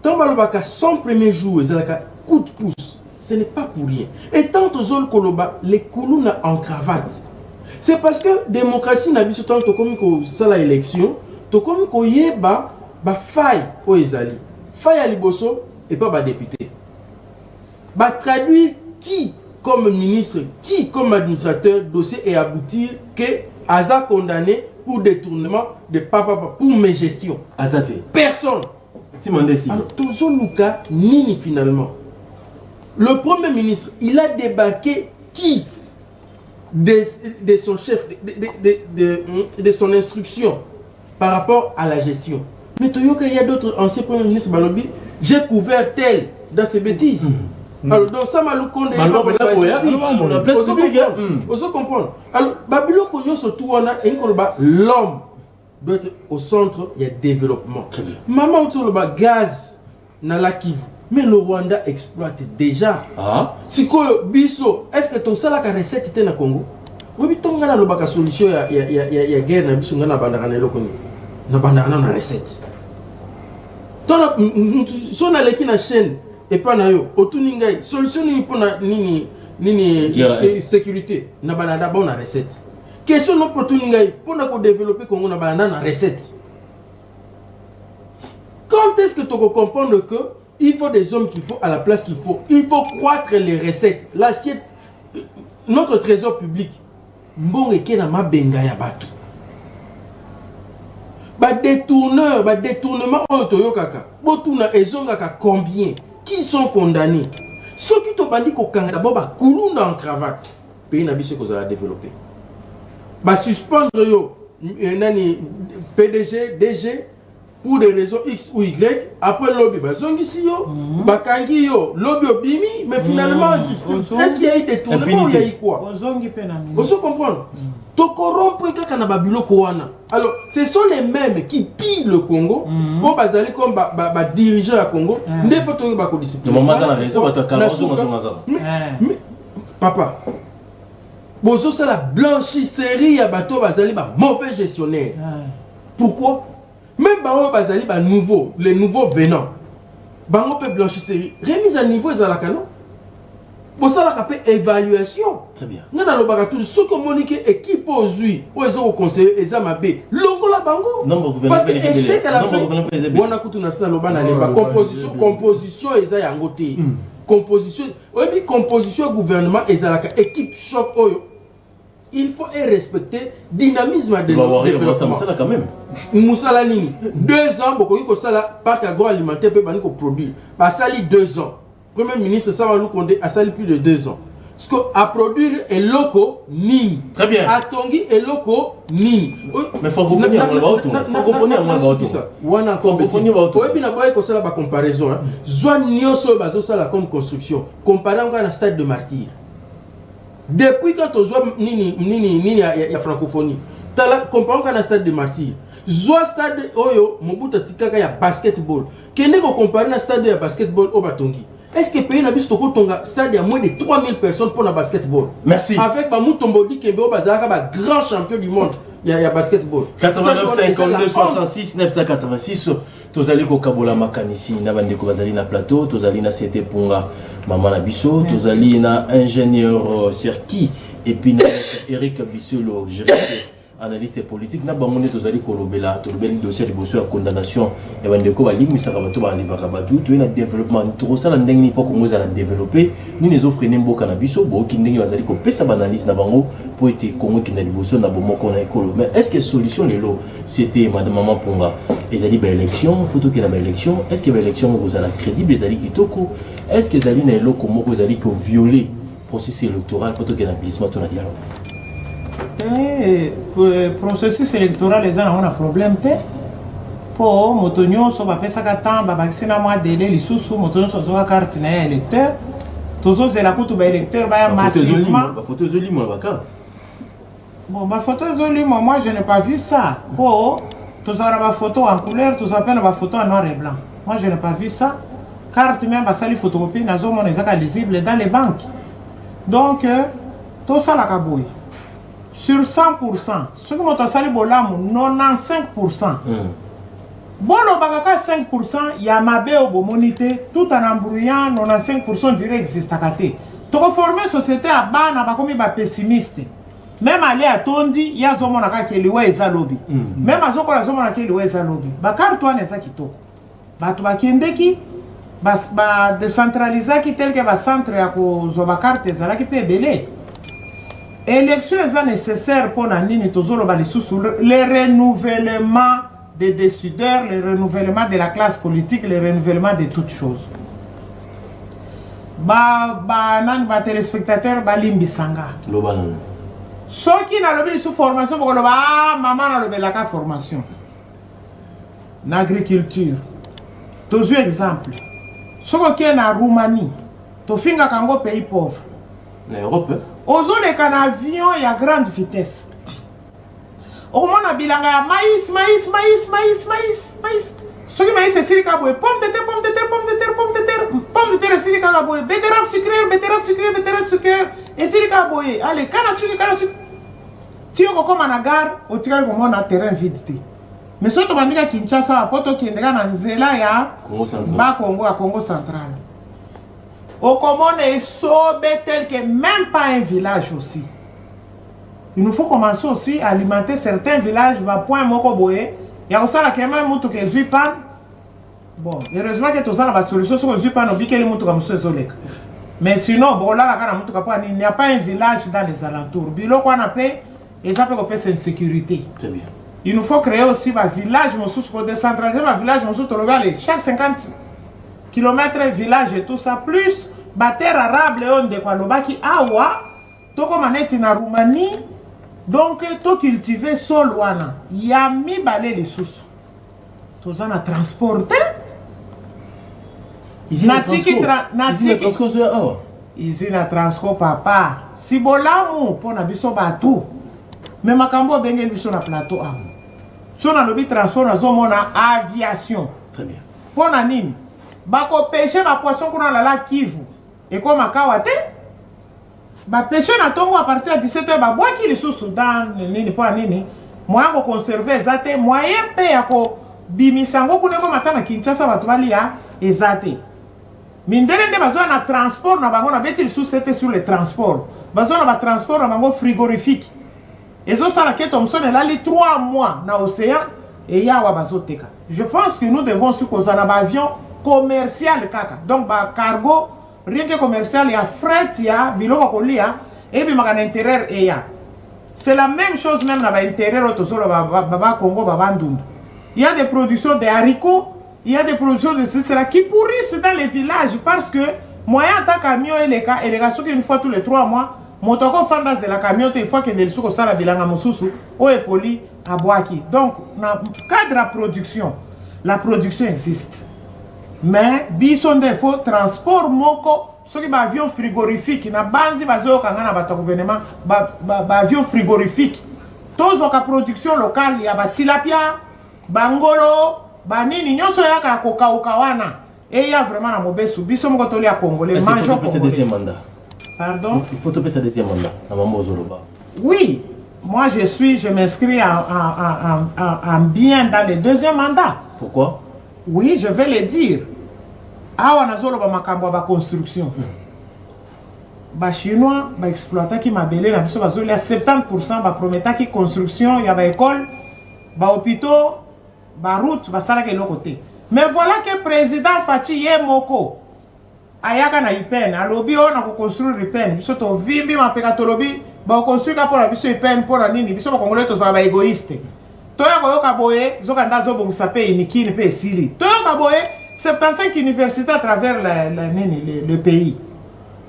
Tant balobaka son premier jour, ils ont coup de pouce. Ce n'est pas pour rien. Et tant aux autres koloba, les koulouna en cravate. C'est parce que démocratie n'a pas tant comme ça la élection, to comme ko yeba ba faille au ezali. Faille à liboso et pas ba député. Ba traduire qui comme ministre, qui comme administrateur dossier et aboutir que Aza condamné pour détournement de papa pour mes gestions. Azate. Personne. Alors toujours Luka nini finalement. Le Premier ministre, il a débarqué qui de son chef, de son instruction par rapport à la gestion. Mais Toyoka, il y a d'autres anciens premiers ministres Balobi, j'ai couvert tel dans ces bêtises. Alors, dans ça, Maloukonde, on se comprend. Alors, Babylon Konyo surtout, l'homme doit être au centre, il y a développement. Maman, le gaz, dans la Kivu. Mais le Rwanda exploite déjà. Si quoi, Bisso, est-ce que tout ça la recette était dans Congo? Oui, tu as une solution, il y a guerre, il y a une recette. Si on a une chaîne, et pas na yo, otuningai, solution ni pour nini sécurité, na banana bonne recette. Question non pour tuningai, pour na développer Congo na banana recette. Quand est-ce que tu comprends que il faut des hommes qu'il faut à la place qu'il faut. Il faut croître les recettes. L'assiette, notre trésor public. Bon et na ma benga ya batu. Ba détourneur, ba détournement otoyo kaka. Botuna ezonga ka combien? Qui sont condamnés? Ceux qui te bandit ko kanga d'abord ba kuluna en cravate. Pays na biso ko za développer. Ba suspendre yo nani PDG, DG pour des raisons X ou Y, après lobby, zongi yo, bakangi yo, lobby bimi, mais finalement, est-ce qu'il y a eu des tournements ou il y a eu quoi? Vous se comprenez? To corrompre kaka na babiloko wana. Alors, ce sont les mêmes qui pillent le Congo, pour bazali comme dirigeant à Congo, ne faut pas bako discipline. Mais papa, bozo c'est la blanchisserie à bateau bazali ba mauvais gestionnaire. Pourquoi? Même bazali ba nouveau, les nouveaux venants. Bango peut blanchisserie. Remise à niveau za la canon. Pour ça la capé évaluation. Très bien. Nous dans le bagatou ce que monique équipe aujourd'hui ou ils ont conseillé examen B. Longo la bango. Non, parce que échec à la fin. On a coutu national lobana leba composition eza yango te. Composition, oui composition gouvernement ezalaka équipe choc oyo. Il faut respecter le dynamisme de développement. Ça quand même. Moussala Nini, 2 ans, beaucoup de parc agroalimentaire peut produire. Sali 2 ans. Premier ministre Samalou Kondé a sali plus de 2 ans. Parce qu'à produire est loco, Nini. Très bien. À Tongi est loco, Nini. Mais francophonie à moi, francophonie à comparaison. Zouan Nyoso Bazosala comme construction. Comparant à la stade de martyr. Depuis quand on voit nini la francophonie, comparons qu'à un stade de martyr. Zoa stade oyo Mobutu tikaka ya basketball. Kende ko comparer na stade ya basketball au Batongi. Est-ce que pays na biso toko tonga stade à moins de 3000 personnes pour le basketball? Merci. Avec Bamutombo Kembe Bazaka ba grand champion du monde. Il y a basketball. 89 52 66 986 tozali ko kabola makanisi na bande ko bazali na plateau tozali na CT Punga mama na biso tozali na ingénieur Serki et puis na Eric Bissolo juriste analyste politique na bango tozali kolobela tolobeli dossier de bosso ya condamnation ya bande ko balimi saka bato ba livaka batu to na développement to sala ndenge ni poko ngoza na développer ni les offres ne mboka na biso bo kindenge bazali ko pesa banalise na bango pour être Congo qui na liboso na bomoko na école. Mais est-ce que solution lelo c'était madame maman Ponga ezali ba élection photo que na ba élection est-ce que ba élection vous ala crédible ezali kitoko est-ce que ezali na eloko moko ezali ko violer processus électoral photo que na glissement to na dialogue? Processus électoral les gens ont un problème pour motonyo so ba pesa ka temps ba bakisina moi délai lisusu motonyo so zo carte na électeur tozo zela kutu ba électeur ba massivement ba photo zoli moi ba carte. Bon ba photo zoli moi je n'ai pas vu ça. Pour tozo ra ba photo en couleur tozo appelle ba photo en noir et blanc. Moi je n'ai pas vu ça. Carte même ba sali photocopie na zo mon ezaka lisible dans les banques. Donc tout ça la kaboy. Sur 100%, ce que je sali bolamu 95%. Bolo bagaka 5%, il y a ma bé au bomonité, tout en embrouillant 95% dirait existe à côté. Tu reformer société à bas n'a pas comme pessimiste. Même aller à Tondi, il y a zomo naka qui est lié à lobby. Même à zoko la zomo naka qui est lié à lobby. Bakar toi n'est ça qui toko. Ba tu ba kende ki ba décentraliser qui tel que ba centre ya ko zobakar te zala qui peut belé. Élection est nécessaire pour le renouvellement des décideurs, le renouvellement de la classe politique, le renouvellement de toutes choses. Nan téléspectateur Limbi Sanga. Ceux qui n'ont pas sous formation, maman n'a pas la formation. L'agriculture. Tous exemple. Ceux qui sont en Roumanie, tu fais un pays pauvre. En Europe. Aujourd'hui, il y a un avion à grande vitesse. Au moment où il y a maïs. Ce qui est maïs, c'est pomme de terre, betterave sucrée. Et allez, canne à sucre. Si on comme en gare, on tire comme on a terrain vide. Mais si on va Kinshasa, on va Nzela ya Congo central. Au Comone est sobé tel que même pas un village aussi. Il nous faut commencer aussi à alimenter certains villages. Point Mokoboé. Il y a aussi la même moutou que Zuipan. Bon, heureusement que tout ça, la solution sur Zuipan, on dit que les moutou comme ça. Mais sinon, bon, là, il n'y a pas un village dans les alentours. Bilo qu'on a payé, et ça peut qu'on c'est une sécurité. Très bien. Il nous faut créer aussi un village, on décentraliser un village, chaque 50 km, village et tout ça, plus terre arable on de quoi qui awa to comme manette na Roumanie donc to cultiver sol wana ya mi balé les sous to ça na transporter ici na transport ici na transport papa si bolamu pona biso batu mais makambo bengel biso na plateau a so na lobi transport na zo mona aviation. Très bien. Pona nini bako pêcher ba poisson kuna la Kivu. Et comme à Kawate, pêcher na tongo à partir de 17h, bois qui les sous Soudan, nini pas nini, moi on conserver zate, moyen paye à ko bimisango kuna ko matana Kinshasa batubali ya ezate. Mindele de besoin na transport na bango na beti sous c'était sur le transport. Besoin na transport na bango frigorifique. Et ça la quête Thomson est là les 3 mois na océan et ya wa bazoteka. Je pense que nous devons sur cause na avion commercial kaka. Donc ba cargo rien que commercial, il y a fret, il y a biloko kolia, et puis il y a l'intérieur. C'est la même chose même dans l'intérieur au Congo, il y a des productions de haricots, il y a des productions de cela qui pourrissent dans les villages parce que moyen tant camion et les gars, une fois tous les 3 mois, mon toko fandas de la camion, une fois que les sous ça la bilanga mosusu, ou est poli à boaki. Donc, dans le cadre de la production existe. Mais bison défaut transport moko ce qui avion frigorifique na banzi bazo kangana bato gouvernement avion frigorifique tous la production locale ya ba tilapia bangolo banini nyonso yaka kokauka wana et ya vraiment na mobesu biso moko toli ya congolais mangeons congolais deuxième mandat. Pardon, il faut topper sa deuxième mandat na maman Zoloba. Oui, moi je m'inscris en bien dans le deuxième mandat. Pourquoi? Oui, je vais le dire. Awa nazoloba makambo ba construction. Ba chinois ba exploiter ki mabele na biso bazoli à 70% ba prometa ki construction ya ba école, ba hôpitaux, ba route, ba sala ke côté. Mais voilà que président Fachi Yemoko ayaka na IPN, alobi on a construire IPN, biso to vimbi mapeka to lobi ba construire pour la biso IPN pour la nini, biso ba congolais to za ba égoïste. Toya koyoka boye, zoka ndazo bongisa pe inikini pe sili. Toya boye 75 universités à travers le pays.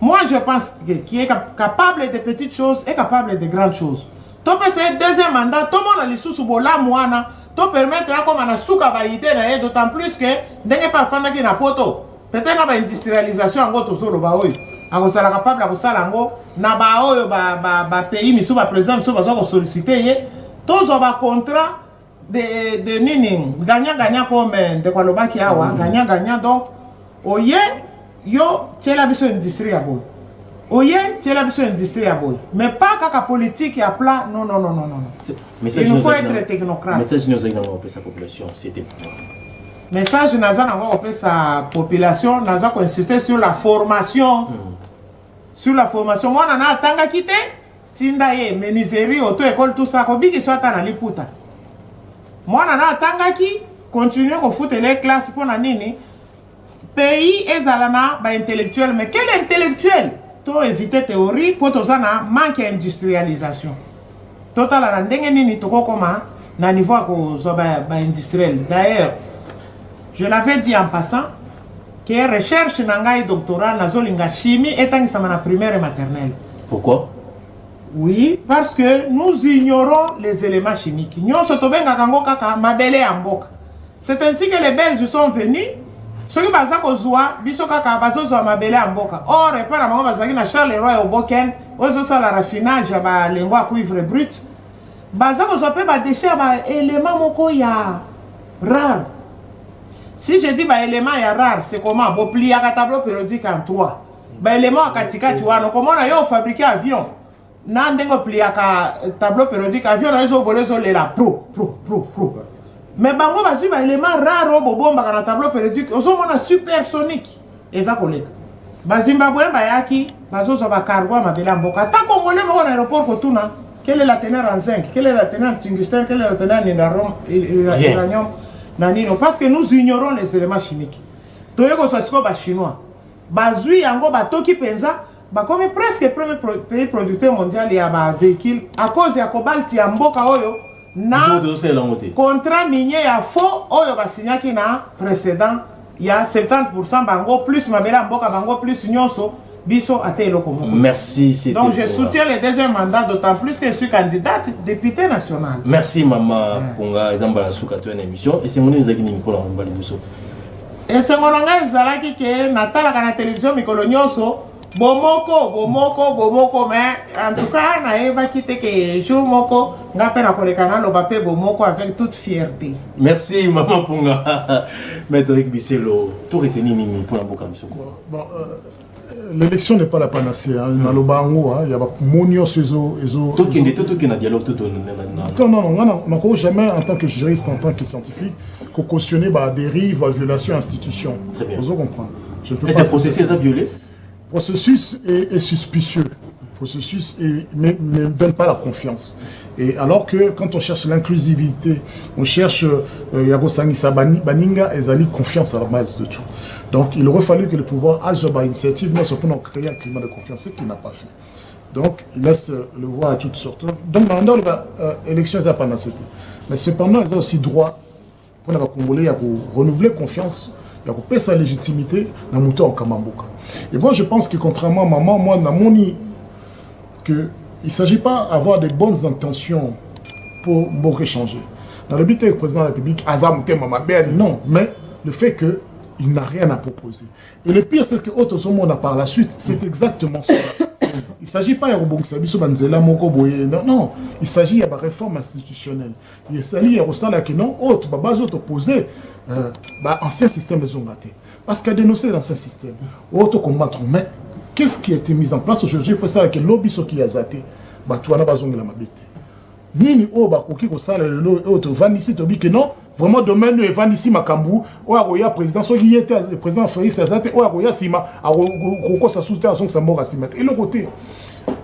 Moi, je pense qu'il est capable de petites choses et capable de grandes choses. Tu peux essayer deuxième mandat, tout le monde a les sous la moana, tu permettre comme on a souka validé, d'autant plus que n'est pas fan qui n'a poto. Peut-être qu'on a une industrialisation en gros tout solo baoy. On est capable de faire en na baoy ba pays misou ba président misou ba solliciter. Tous on va contrat de nini gagnant comme de quoi le banquier awa gagnant donc oye yo tela biso industrie aboy oye tela biso industrie aboy mais pas kaka politique ya plat non il nous faut être technocrate. Message nous a pour sa population c'était message naza nango pour sa population naza ko insister sur la formation sur la formation moi na atanga kité tinda ye menuiserie auto école tout ça ko biki so ata na liputa. Moi, je continue à foutre les classes pour la nini. Pays est intellectuel, mais quel intellectuel? Pour éviter théorie, pour tout ça, manque d'industrialisation. Total, la nini toko koma na niveau industriel. D'ailleurs, je l'avais dit en passant que recherche nanga et doctorat na zolinga chimie est en primaire et maternelle. Pourquoi? Oui, parce que nous ignorons les éléments chimiques. C'est ainsi que les Belges sont venus. Ceux qui ont dit or, pas Charleroi au Boken, aux la raffinage, la lingua cuivre brut. Déchets, élément moko ya rare. Si je dis élément ya rare, c'est comment? Bon, plier un tableau périodique en 3. Élément katika tu vois, comment on a fabriqué avion? Nandengo pliaka tableau périodique avion na zo volé zo lela pro mais bango bazu ba élément rare bobomba kana tableau périodique ozo mona supersonique eza koleka ba Zimbabwe ba yaki bazo zo ba cargo ma bela mboka ta congolais mo na aéroport ko tuna quelle est la teneur en zinc, quelle est la teneur en tungstène, quelle est la teneur en uranium nanino parce que nous ignorons les éléments chimiques toyeko so ba chinois bazui yango ba toki penza. Comme presque le premier pays producteur mondial, il y a un véhicule à cause de la cobalt, il y a un contrat minier à faux, il y a signé qui n'a précédent, il y a 70% bango plus mabela mboka bango plus nyonso biso ate lokomo. Merci. Donc je soutiens le deuxième mandat d'autant plus que je suis candidate député national. Merci maman Ponga ezamba suka to une émission et c'est mon ezaki ni pour la mbali biso. Et c'est mon langage zalaki que natala kana télévision mikolo nyonso bomoko mais en tout cas na eva kite que jour moko ngape na kolekana lo bapé bomoko avec toute fierté. Merci maman Ponga. Maître Biselo, tout retenir nini pour la boka misoko. Bon l'élection n'est pas la panacée hein, na lo bango il y a ba monio sezo tout qui na dialogue tout non on jamais en tant que juriste en tant que scientifique qu'on cautionner ba dérive, violation institution. Très bien. Vous comprenez. Je peux pas. Est-ce que processus a violé? Le processus est suspicieux. Le processus ne donne pas la confiance. Et alors que quand on cherche l'inclusivité, on cherche Yago Sangisa Baninga et Zali confiance à la base de tout. Donc il aurait fallu que le pouvoir Azoba Initiative pour créer un climat de confiance, ce qu'il n'a pas fait. Donc il laisse le voir à toutes sortes. Donc dans l'élection, il n'y a pas d'accepté. Mais cependant, il a aussi droit pour les Congolais à renouveler confiance, à payer sa légitimité dans le mouton au Kamamboka. Et moi, je pense que contrairement à maman, moi, dans mon nid, qu'il ne s'agit pas d'avoir des bonnes intentions pour échanger. Dans le but du président de la République, non, mais le fait qu'il n'a rien à proposer. Et le pire, c'est que autres monde par la suite, c'est exactement ça. Il ne s'agit pas de non, il s'agit de réforme institutionnelle. Il s'agit de non, autre, base opposé, ancien système de zongaté. Parce qu'il y a dénoncé l'ancien système. Autre combattre, mais qu'est-ce qui a été mis en place aujourd'hui pour ça que lobby qui a zaté, tu as besoin de la mabete. Nini o bakoki ko sala lelo autre vanisi to bi que non vraiment domaine e vanisi makambu o aroya président so qui était président Félix Azate o aroya sima ko sa soutien son sambora sima et le côté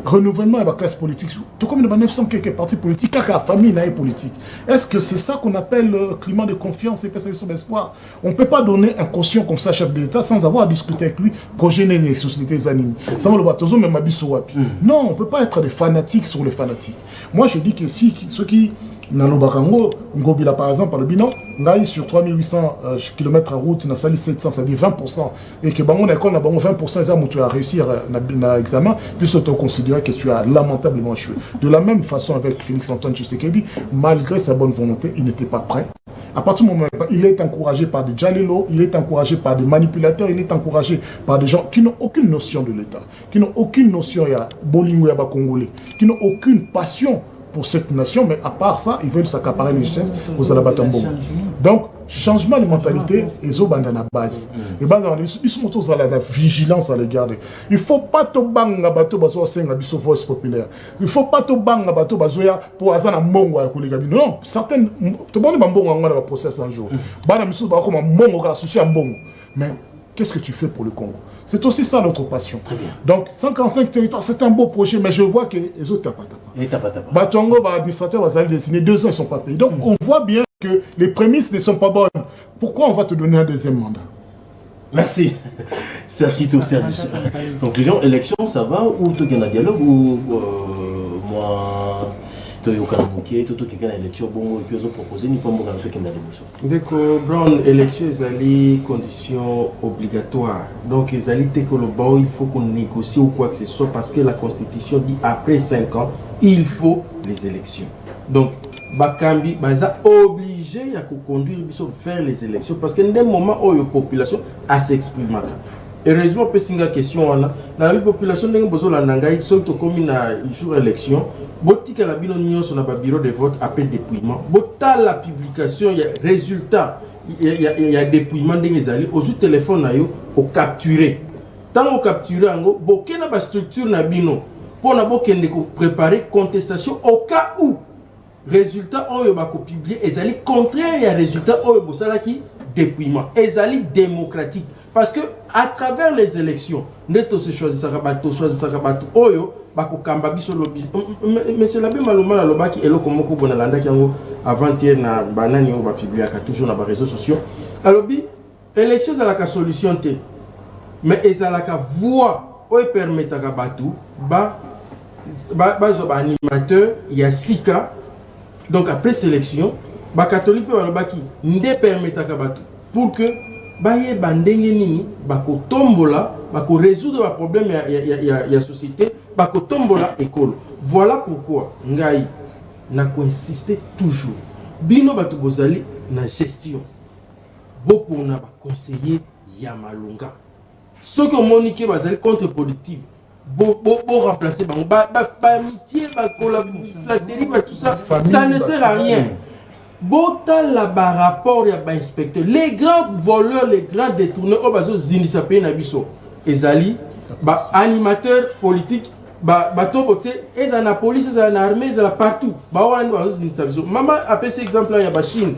renouvellement de la classe politique tout comme dans 900 quelques partis politiques car famille n'a politique. Est-ce que c'est ça qu'on appelle climat de confiance et perception d'espoir? On ne peut pas donner un caution comme ça chef d'État sans avoir à discuter avec lui progéner les sociétés animées. Ça le bateau même non, on ne peut pas être des fanatiques sur les fanatiques. Moi je dis que si ceux qui Nalobakango, Ngobila par exemple, par le bilan, sur 3800 km à route, na sali 700, ça dit 20%. Et que bango na école na bango 20%, ça tu as réussi à l'examen, puis on considère que tu as lamentablement échoué. De la même façon avec Félix-Antoine Tshisekedi, malgré sa bonne volonté, il n'était pas prêt. À partir du moment où il est encouragé par des Jalelo, il est encouragé par des manipulateurs, il est encouragé par des gens qui n'ont aucune notion de l'État, qui n'ont aucune notion de Bolingo et Congolais, qui n'ont aucune passion pour cette nation, mais à part ça, ils veulent s'accaparer les richesses aux Alabatambo. Donc, changement de mentalité, ils ont la base. Et ils sont tous à la vigilance à l'égard. Il ne faut pas te bang à bateau bazo à biso voice populaire. Il ne faut pas te bang à bateau bazoya pour azana mongo à les gabino. Non, certaines, tout le monde est bon dans le process un jour. Bana miso ba comme mongo à souci à mongo. Mais qu'est-ce que tu fais pour le Congo? C'est aussi ça notre passion. Très bien. Donc 145 territoires, c'est un beau projet, mais je vois que les autres tapent. Batongo, administrateur va aller dessiner 2 ans, ils ne sont pas payés. Donc on voit bien que les prémices ne sont pas bonnes. Pourquoi on va te donner un deuxième mandat? Merci. Sergito Serge. Conclusion, élection, ça va ou tu as un dialogue ou moi tu as quelqu'un à l'élection bon et puis ils ont proposé ni pas moi ceux qui ont des dès que Brown élection ils allaient conditions obligatoires donc ils allaient que le bas il faut qu'on négocie ou quoi que ce soit parce que la constitution dit après 5 ans il faut les élections donc Bakambi baza obligé à conduire faire les élections parce que d'un moment où la population a s'exprimer. Heureusement, pesinga question dans la population n'a pas besoin d'engager surtout comme une jour élection. Botika la bino nion sur le bureau de vote après dépouillement. Bota la publication, il y a résultat, il y a dépouillement des alliés. Au téléphone na yo au capturer. Tant au capturer ango, bokena ba structure na bino pour na bokende ko préparer contestation au cas où résultat oyo ba ko publier ezali contraire à résultat oyo bosala ki dépouillement. Ezali démocratique. Parce que à travers les élections, neto se choisir Sakabato, Oyo, Bako Kambabiso lobby. Monsieur l'abbé Maloma la loba qui est là comme beaucoup bonalanda qui avant-hier na banani on va publier toujours dans les réseaux sociaux. Alors bi élections à la solution té. Mais ils à la voix oyo permettre à Batu ba animateur il y a 6 cas. Donc après sélection, ba catholique ba loba qui ne permettre à Batu pour que baye bandenge nini bako tombola bako résoudre le problème ya société bako tombola école. Voilà pourquoi ngai na ko insister toujours bino batu bozali na gestion boko na ba conseiller ya malunga ceux qui moniqué bazali contre-productif bo remplacer ba amitié ba collaboration tout ça ça ne sert à rien. Botal la rapport ya ba inspecteur les grands voleurs les grands détourneurs au bazo zinisa pe na biso ezali ba animateur politique ba tobote ezana police ezana armée ezala partout ba wana bazo zinisa biso mama appelle cet exemple là ya ba Chine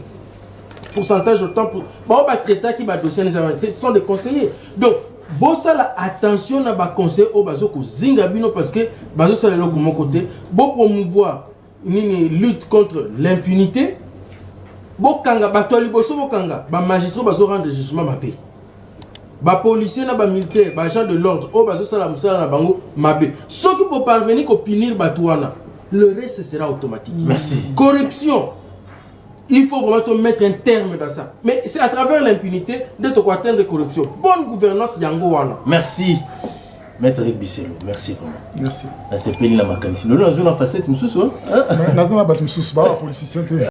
pourcentage autant pour ba traiter qui ba dossier ce sont des conseillers donc bosa la attention na ba conseiller au bazo ko zinga bino parce que bazo sala le mon côté bo promouvoir une lutte contre l'impunité. Bokanga bato liboso bokanga ba magistrat bazo rendre jugement mabé ba policier na ba militaire ba agent de l'ordre o bazo sala musala na bango mabé ceux qui pour parvenir ko punir batouana le reste sera automatique. Merci. Corruption il faut vraiment mettre un terme dans ça mais c'est à travers l'impunité de te atteindre la corruption bonne gouvernance yango wana. Merci Maître Rick Bisselo, merci vraiment. Merci. Là c'est Péline la Macanisi. Nous avons une facette, nous sommes. Nous avons une facette, nous sommes.